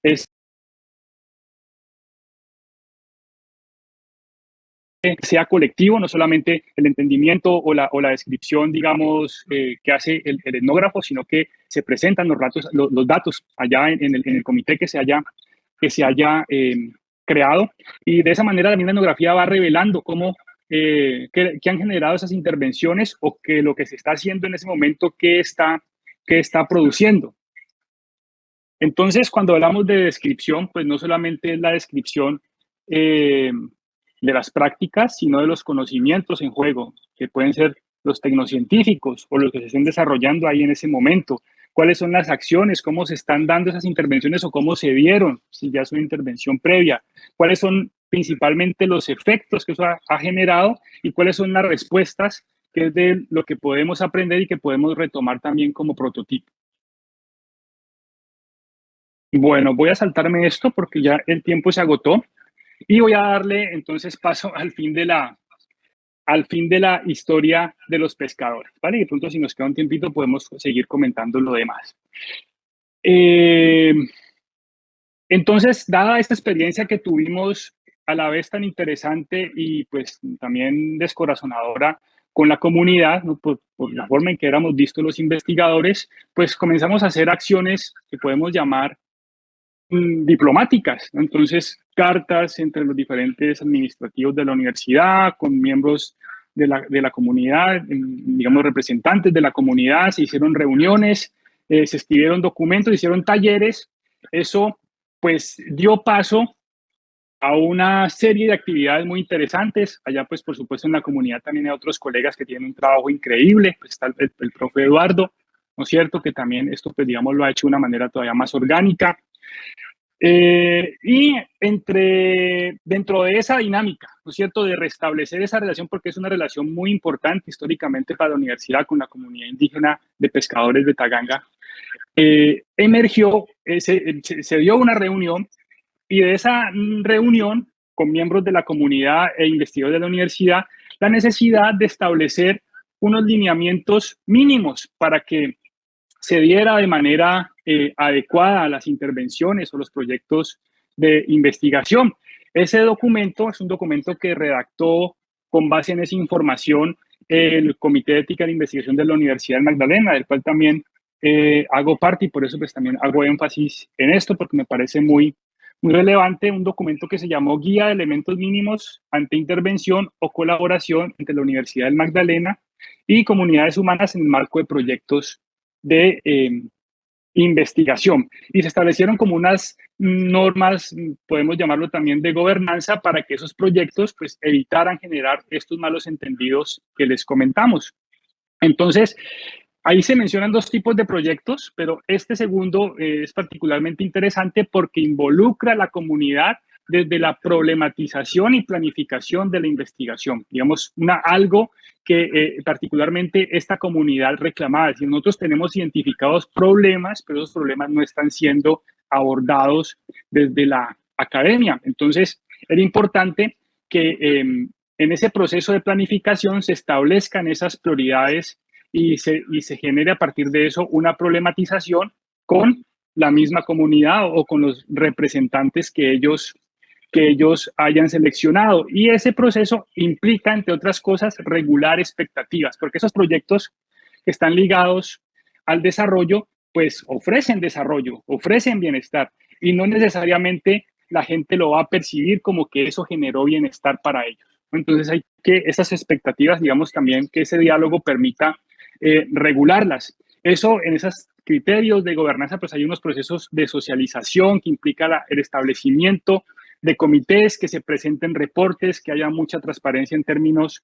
Es sea colectivo, no solamente el entendimiento o la descripción, digamos, que hace el etnógrafo, sino que se presentan los datos allá en el comité que se haya creado. Y de esa manera también la etnografía va revelando cómo, qué han generado esas intervenciones o que lo que se está haciendo en ese momento, qué está produciendo. Entonces, cuando hablamos de descripción, pues no solamente es la descripción de las prácticas, sino de los conocimientos en juego, que pueden ser los tecnocientíficos o los que se estén desarrollando ahí en ese momento. ¿Cuáles son las acciones? ¿Cómo se están dando esas intervenciones o cómo se dieron? Si ya es una intervención previa. ¿Cuáles son principalmente los efectos que eso ha generado y cuáles son las respuestas, que es de lo que podemos aprender y que podemos retomar también como prototipo? Bueno, voy a saltarme esto porque ya el tiempo se agotó y voy a darle entonces paso al fin de la historia de los pescadores, ¿vale? Y de pronto, si nos queda un tiempito, podemos seguir comentando lo demás. Entonces, dada esta experiencia que tuvimos a la vez tan interesante y pues también descorazonadora con la comunidad, ¿no? por la forma en que éramos vistos los investigadores, pues comenzamos a hacer acciones que podemos llamar diplomáticas, ¿no? Entonces, cartas entre los diferentes administrativos de la universidad, con miembros de la comunidad, digamos, representantes de la comunidad, se hicieron reuniones, se escribieron documentos, se hicieron talleres. Eso, pues, dio paso a una serie de actividades muy interesantes. Allá, pues, por supuesto, en la comunidad también hay otros colegas que tienen un trabajo increíble. Pues está el profe Eduardo, ¿no es cierto? Que también esto, pues, digamos, lo ha hecho de una manera todavía más orgánica. Y dentro de esa dinámica, ¿no es cierto?, de restablecer esa relación, porque es una relación muy importante históricamente para la universidad con la comunidad indígena de pescadores de Taganga, emergió, se dio una reunión, y de esa reunión con miembros de la comunidad e investigadores de la universidad, la necesidad de establecer unos lineamientos mínimos para que se diera de manera adecuada a las intervenciones o los proyectos de investigación. Ese documento es un documento que redactó con base en esa información el Comité de Ética de Investigación de la Universidad de Magdalena, del cual también hago parte, y por eso pues también hago énfasis en esto, porque me parece muy relevante, un documento que se llamó Guía de Elementos Mínimos ante Intervención o Colaboración entre la Universidad del Magdalena y comunidades humanas en el marco de proyectos de investigación. Y se establecieron como unas normas, podemos llamarlo también de gobernanza, para que esos proyectos pues evitaran generar estos malos entendidos que les comentamos. Entonces, ahí se mencionan dos tipos de proyectos, pero este segundo es particularmente interesante porque involucra a la comunidad desde la problematización y planificación de la investigación. Digamos, algo que particularmente esta comunidad reclamaba. Es decir, nosotros tenemos identificados problemas, pero esos problemas no están siendo abordados desde la academia. Entonces, era importante que en ese proceso de planificación se establezcan esas prioridades y se genere a partir de eso una problematización con la misma comunidad o con los representantes que ellos hayan seleccionado. Y ese proceso implica, entre otras cosas, regular expectativas, porque esos proyectos que están ligados al desarrollo, pues ofrecen desarrollo, ofrecen bienestar, y no necesariamente la gente lo va a percibir como que eso generó bienestar para ellos. Entonces hay que esas expectativas, digamos, también que ese diálogo permita regularlas. Eso, en esos criterios de gobernanza, pues hay unos procesos de socialización que implica el establecimiento de comités, que se presenten reportes, que haya mucha transparencia en términos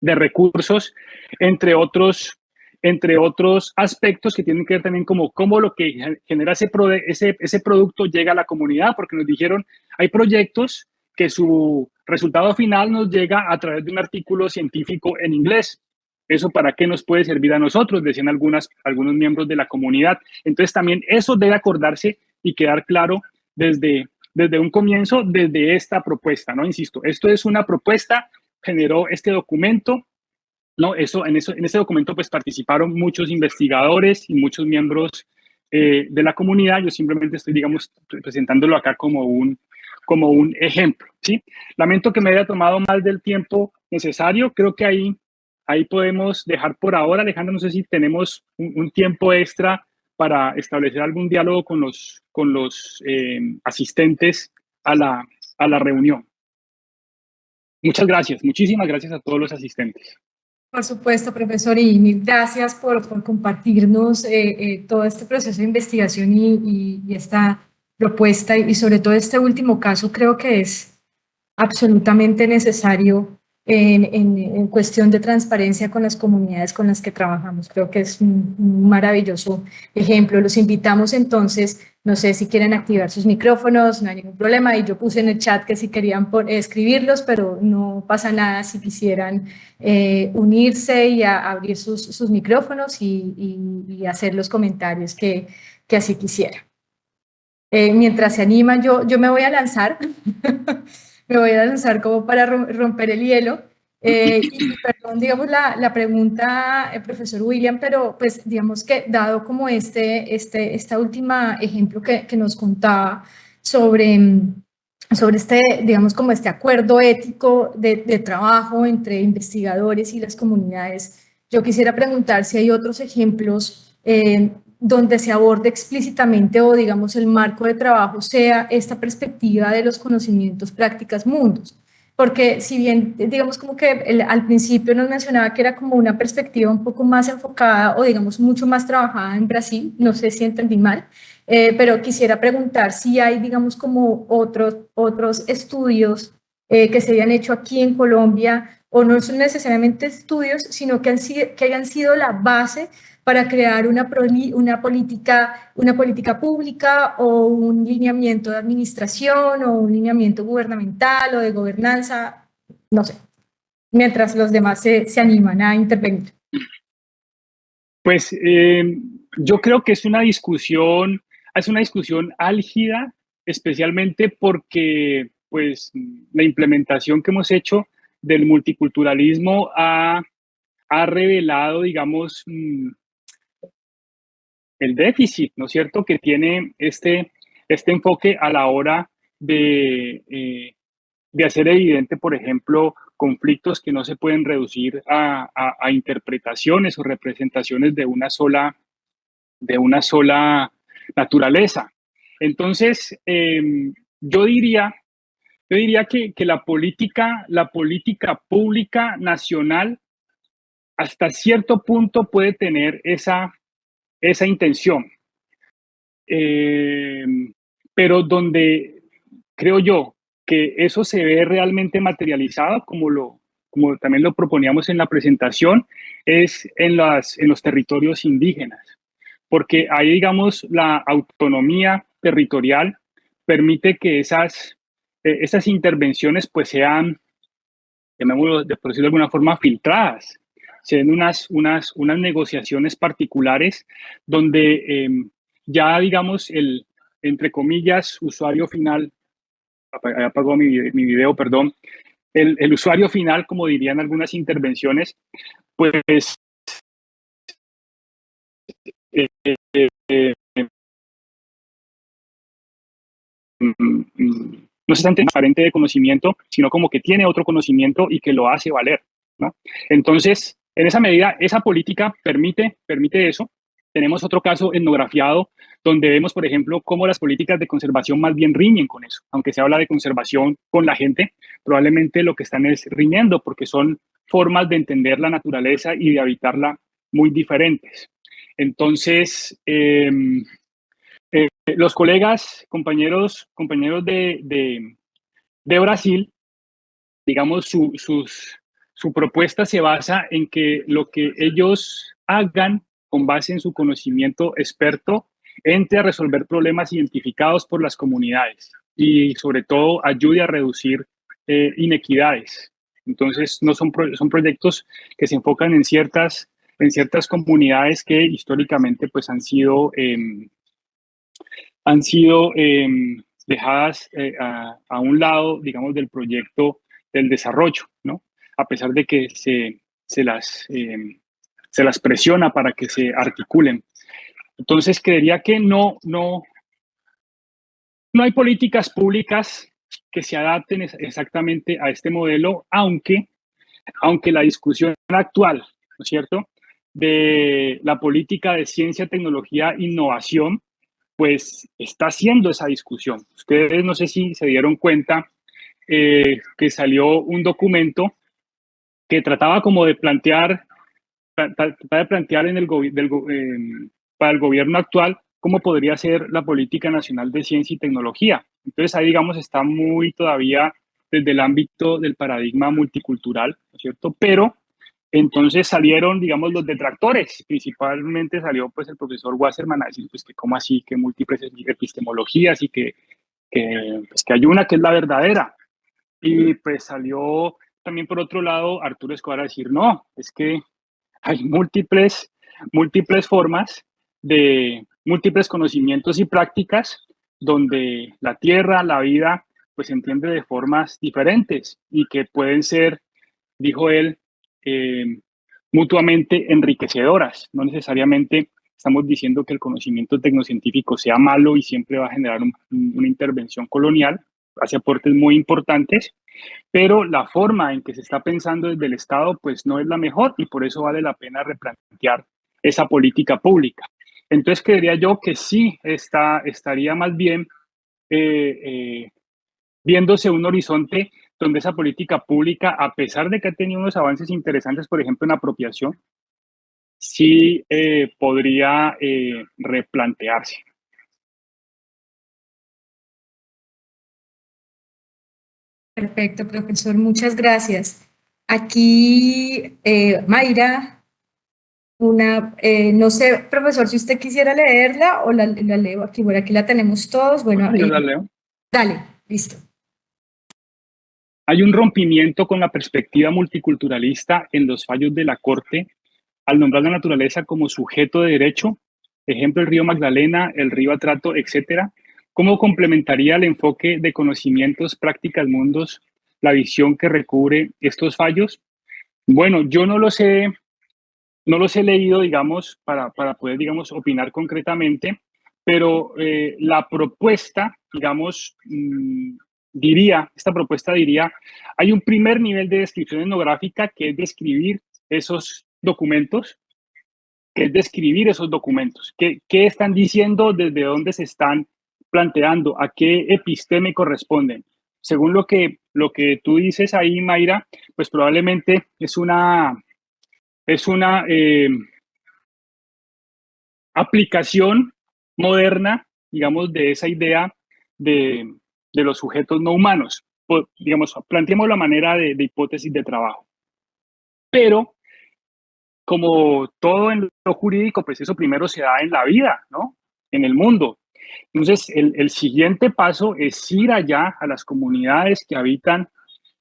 de recursos, entre otros aspectos que tienen que ver también como cómo lo que genera ese producto llega a la comunidad, porque nos dijeron, hay proyectos que su resultado final nos llega a través de un artículo científico en inglés. ¿Eso para qué nos puede servir a nosotros?, decían algunos miembros de la comunidad. Entonces también eso debe acordarse y quedar claro desde un comienzo, desde esta propuesta, ¿no? Insisto, esto es una propuesta, generó este documento, ¿no? En ese documento pues participaron muchos investigadores y muchos miembros de la comunidad. Yo simplemente estoy, digamos, presentándolo acá como un ejemplo, ¿sí? Lamento que me haya tomado más del tiempo necesario. Creo que ahí podemos dejar por ahora. Alejandra, no sé si tenemos un tiempo extra para establecer algún diálogo con los asistentes a la reunión. Muchas gracias, muchísimas gracias a todos los asistentes. Por supuesto, profesor, y mil gracias por compartirnos todo este proceso de investigación y esta propuesta, y sobre todo este último caso. Creo que es absolutamente necesario en cuestión de transparencia con las comunidades con las que trabajamos. Creo que es un maravilloso ejemplo. Los invitamos entonces, no sé si quieren activar sus micrófonos, no hay ningún problema, y yo puse en el chat que si querían escribirlos, pero no pasa nada si quisieran unirse y abrir sus micrófonos y hacer los comentarios que así quisieran. Mientras se animan, yo me voy a lanzar. Me voy a lanzar como para romper el hielo. Y perdón, digamos, la pregunta, profesor William, pero pues digamos que dado como esta última ejemplo que nos contaba sobre digamos, como este acuerdo ético de trabajo entre investigadores y las comunidades, yo quisiera preguntar si hay otros ejemplos donde se aborde explícitamente o digamos el marco de trabajo sea esta perspectiva de los conocimientos, prácticas, mundos. Porque si bien, digamos como que al principio nos mencionaba que era como una perspectiva un poco más enfocada o digamos mucho más trabajada en Brasil, no sé si entendí mal, pero quisiera preguntar si hay digamos como otros estudios que se hayan hecho aquí en Colombia o no son necesariamente estudios, sino que hayan sido la base para crear una política pública o un lineamiento de administración o un lineamiento gubernamental o de gobernanza, no sé, mientras los demás se animan a intervenir. Pues yo creo que es una discusión álgida, especialmente porque pues la implementación que hemos hecho del multiculturalismo ha revelado, digamos, el déficit, ¿no es cierto?, que tiene este enfoque a la hora de hacer evidente, por ejemplo, conflictos que no se pueden reducir a interpretaciones o representaciones de una sola naturaleza. Entonces, yo diría que la política pública nacional hasta cierto punto puede tener esa intención, eh, pero donde creo yo que eso se ve realmente materializado, como también lo proponíamos en la presentación, es en los territorios indígenas, porque ahí, digamos, la autonomía territorial permite que esas intervenciones pues sean, llamémoslo, por decirlo de alguna forma, filtradas. Se den unas negociaciones particulares donde ya, digamos, entre comillas, usuario final, apagó mi video, perdón, el usuario final, como dirían algunas intervenciones, pues eh, eh, no se siente carente de conocimiento, sino como que tiene otro conocimiento y que lo hace valer, ¿no? Entonces, en esa medida, esa política permite eso. Tenemos otro caso etnografiado donde vemos, por ejemplo, cómo las políticas de conservación más bien riñen con eso. Aunque se habla de conservación con la gente, probablemente lo que están es riñendo porque son formas de entender la naturaleza y de habitarla muy diferentes. Entonces, los colegas, compañeros de Brasil, digamos, su propuesta se basa en que lo que ellos hagan con base en su conocimiento experto entre a resolver problemas identificados por las comunidades y sobre todo ayude a reducir inequidades. Entonces, no son proyectos que se enfocan en ciertas comunidades que históricamente pues han sido dejadas a un lado, digamos, del proyecto del desarrollo, ¿no? A pesar de que se las presiona para que se articulen. Entonces, creería que no hay políticas públicas que se adapten exactamente a este modelo, aunque la discusión actual, ¿no es cierto?, de la política de ciencia, tecnología, innovación, pues está haciendo esa discusión. Ustedes no sé si se dieron cuenta que salió un documento que trataba como de plantear en para el gobierno actual cómo podría ser la política nacional de ciencia y tecnología. Entonces ahí, digamos, está muy todavía desde el ámbito del paradigma multicultural, ¿no es cierto? Pero entonces salieron, digamos, los detractores, principalmente salió pues el profesor Wasserman a decir pues que cómo así, que múltiples epistemologías y pues, que hay una que es la verdadera. Y pues salió también por otro lado Arturo Escobar a decir, no, es que hay múltiples formas de múltiples conocimientos y prácticas donde la tierra, la vida, pues se entiende de formas diferentes y que pueden ser, dijo él, eh, mutuamente enriquecedoras. No necesariamente estamos diciendo que el conocimiento tecnocientífico sea malo y siempre va a generar una intervención colonial, hace aportes muy importantes, pero la forma en que se está pensando desde el Estado pues no es la mejor y por eso vale la pena replantear esa política pública. Entonces creería yo que sí estaría más bien viéndose un horizonte donde esa política pública, a pesar de que ha tenido unos avances interesantes, por ejemplo, en apropiación, sí podría replantearse. Perfecto, profesor, muchas gracias. Aquí, Mayra, no sé, profesor, si usted quisiera leerla o la leo aquí. Bueno, aquí la tenemos todos. Bueno, Yo la leo. dale, listo. Hay un rompimiento con la perspectiva multiculturalista en los fallos de la Corte al nombrar la naturaleza como sujeto de derecho, ejemplo el río Magdalena, el río Atrato, etcétera. ¿Cómo complementaría el enfoque de conocimientos, prácticas, mundos, la visión que recubre estos fallos? Bueno, yo no los he leído, digamos, para poder, digamos, opinar concretamente, pero la propuesta, digamos, esta propuesta diría, hay un primer nivel de descripción etnográfica que es describir esos documentos, qué están diciendo, desde dónde se están planteando, a qué episteme corresponden. Según lo que tú dices ahí, Mayra, pues probablemente es una aplicación moderna, digamos, de esa idea de, de los sujetos no humanos. Pues, digamos, planteemos la manera de hipótesis de trabajo. Pero, como todo en lo jurídico, pues eso primero se da en la vida, ¿no? En el mundo. Entonces, el siguiente paso es ir allá a las comunidades que habitan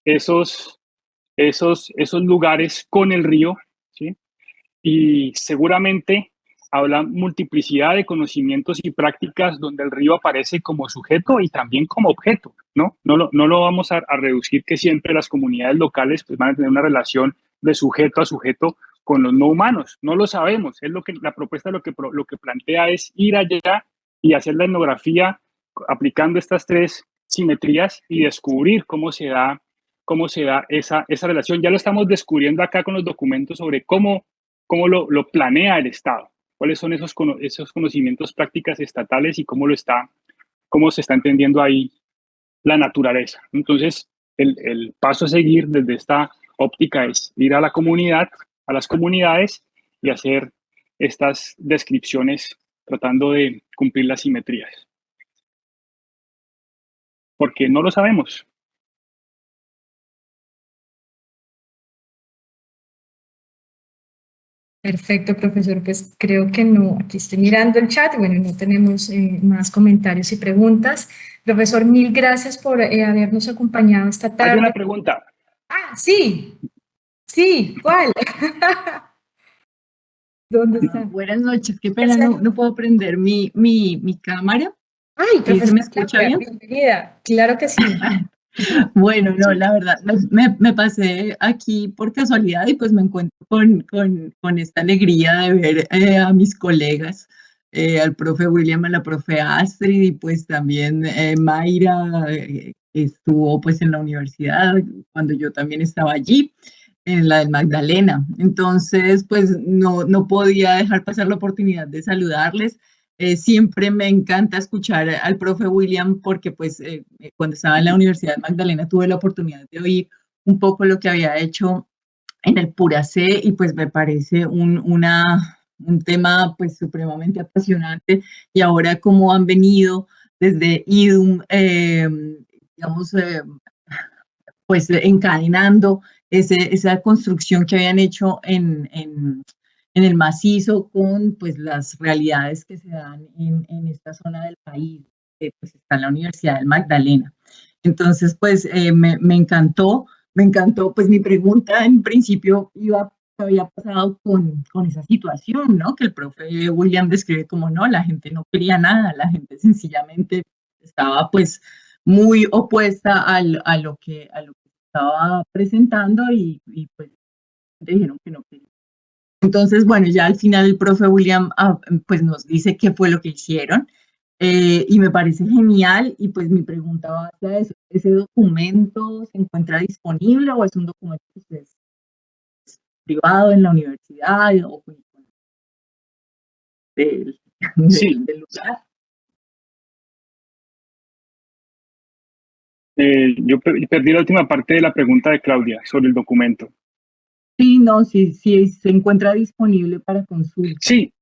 esos lugares con el río, ¿sí? Y seguramente habla multiplicidad de conocimientos y prácticas donde el río aparece como sujeto y también como objeto, ¿no? No lo vamos a reducir que siempre las comunidades locales pues, van a tener una relación de sujeto a sujeto con los no humanos. No lo sabemos. Es lo que la propuesta lo que plantea es ir allá y hacer la etnografía aplicando estas tres simetrías y descubrir cómo se da esa relación. Ya lo estamos descubriendo acá con los documentos sobre cómo lo planea el Estado, cuáles son esos conocimientos prácticas estatales y cómo se está entendiendo ahí la naturaleza. Entonces, el paso a seguir desde esta óptica es ir a la comunidad, a las comunidades y hacer estas descripciones tratando de cumplir las simetrías, porque no lo sabemos. Perfecto, profesor. Pues creo que no. Aquí estoy mirando el chat. Bueno, no tenemos más comentarios y preguntas. Profesor, mil gracias por habernos acompañado esta Hay una tarde. pregunta. Ah, sí, sí, ¿cuál? ¿Dónde está? Buenas noches, qué pena, no puedo prender mi cámara. Ay, ¿Sí se me profesora escucha Claudia, bien? bienvenida. Claro que sí. Bueno, no, la verdad, me pasé aquí por casualidad y pues me encuentro con esta alegría de ver a mis colegas, al profe William, a la profe Astrid y pues también Mayra estuvo pues en la universidad cuando yo también estaba allí, en la del Magdalena. Entonces, pues no podía dejar pasar la oportunidad de saludarles. Siempre me encanta escuchar al profe William porque pues cuando estaba en la Universidad Magdalena tuve la oportunidad de oír un poco lo que había hecho en el Puracé y pues me parece un tema pues supremamente apasionante y ahora cómo han venido desde IDUM, digamos, pues encadenando esa construcción que habían hecho en el macizo con pues las realidades que se dan en esta zona del país, pues está la Universidad del Magdalena. Entonces, pues me encantó, pues mi pregunta en principio había pasado con esa situación, ¿no? Que el profe William describe como, no, la gente no quería nada, la gente sencillamente estaba pues muy opuesta a lo que estaba presentando y pues dijeron que no querían. Entonces, bueno, ya al final el profe William pues nos dice qué fue lo que hicieron y me parece genial y pues mi pregunta va hacia eso. ¿Ese documento se encuentra disponible o es un documento que ustedes privado en la universidad o de él? Sí. del lugar. Yo perdí la última parte de la pregunta de Claudia sobre el documento. Sí, no, sí, sí, se encuentra disponible para consulta. Sí,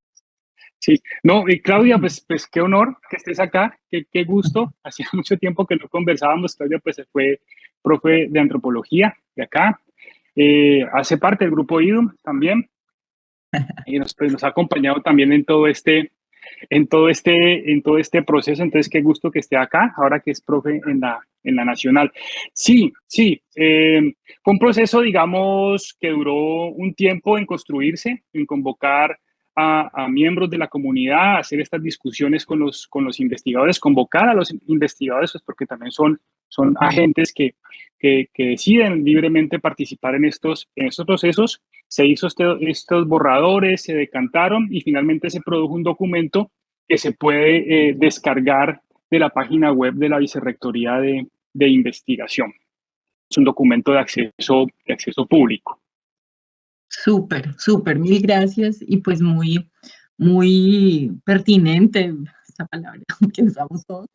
sí. No, y Claudia, pues qué honor que estés acá, qué gusto. Hacía mucho tiempo que no conversábamos. Claudia pues fue profe de antropología de acá. Hace parte del grupo IDUM también. Y nos ha acompañado también en todo este proceso. Entonces, qué gusto que esté acá, ahora que es profe en la Nacional. Sí, sí, fue un proceso, digamos, que duró un tiempo en construirse, en convocar a miembros de la comunidad, hacer estas discusiones con los investigadores, convocar a los investigadores, pues porque también son agentes que deciden libremente participar en estos procesos. Se hizo estos borradores, se decantaron y finalmente se produjo un documento que se puede descargar de la página web de la Vicerrectoría de Investigación. Es un documento de acceso público. Súper, súper, mil gracias y pues muy, muy pertinente esa palabra que usamos todos.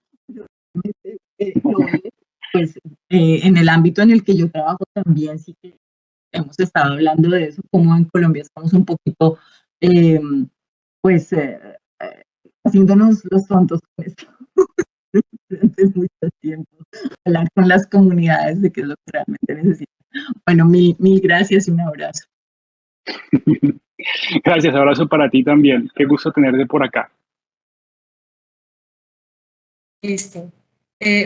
Pues en el ámbito en el que yo trabajo también sí que hemos estado hablando de eso, como en Colombia estamos un poquito, pues, haciéndonos los tontos con esto durante mucho tiempo, hablar con las comunidades de qué es lo que realmente necesitan. Bueno, mil gracias y un abrazo. Gracias, abrazo para ti también. Qué gusto tenerte por acá. Listo.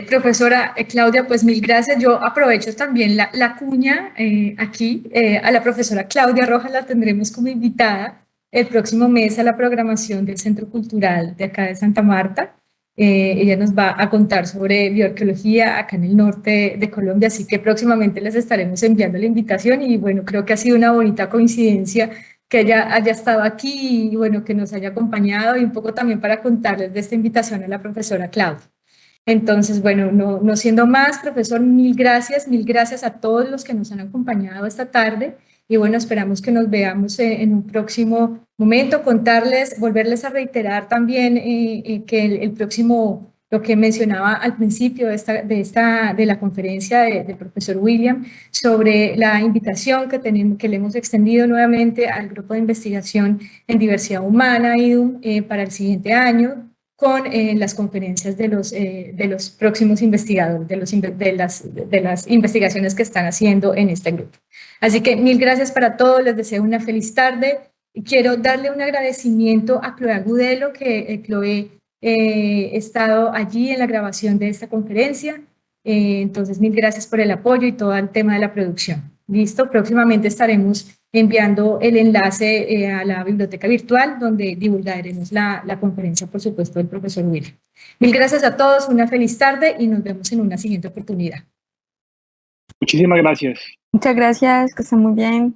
Profesora Claudia, pues mil gracias. Yo aprovecho también la cuña aquí. A la profesora Claudia Rojas la tendremos como invitada el próximo mes a la programación del Centro Cultural de acá de Santa Marta. Ella nos va a contar sobre bioarqueología acá en el norte de Colombia, así que próximamente les estaremos enviando la invitación y bueno, creo que ha sido una bonita coincidencia que ella haya estado aquí y bueno, que nos haya acompañado y un poco también para contarles de esta invitación a la profesora Claudia. Entonces, bueno, no siendo más, profesor, mil gracias a todos los que nos han acompañado esta tarde y bueno, esperamos que nos veamos en un próximo momento, volverles a reiterar también que el próximo, lo que mencionaba al principio de la conferencia del profesor William sobre la invitación que le hemos extendido nuevamente al grupo de investigación en diversidad humana, IDUM, para el siguiente año, con las conferencias de los próximos investigadores, de las investigaciones que están haciendo en este grupo. Así que mil gracias para todos, les deseo una feliz tarde y quiero darle un agradecimiento a Chloe Agudelo, que Chloe ha estado allí en la grabación de esta conferencia. Entonces, mil gracias por el apoyo y todo el tema de la producción. Listo, próximamente estaremos enviando el enlace a la biblioteca virtual donde divulgaremos la conferencia, por supuesto, del profesor William. Mil gracias a todos, una feliz tarde y nos vemos en una siguiente oportunidad. Muchísimas gracias. Muchas gracias, que estén muy bien.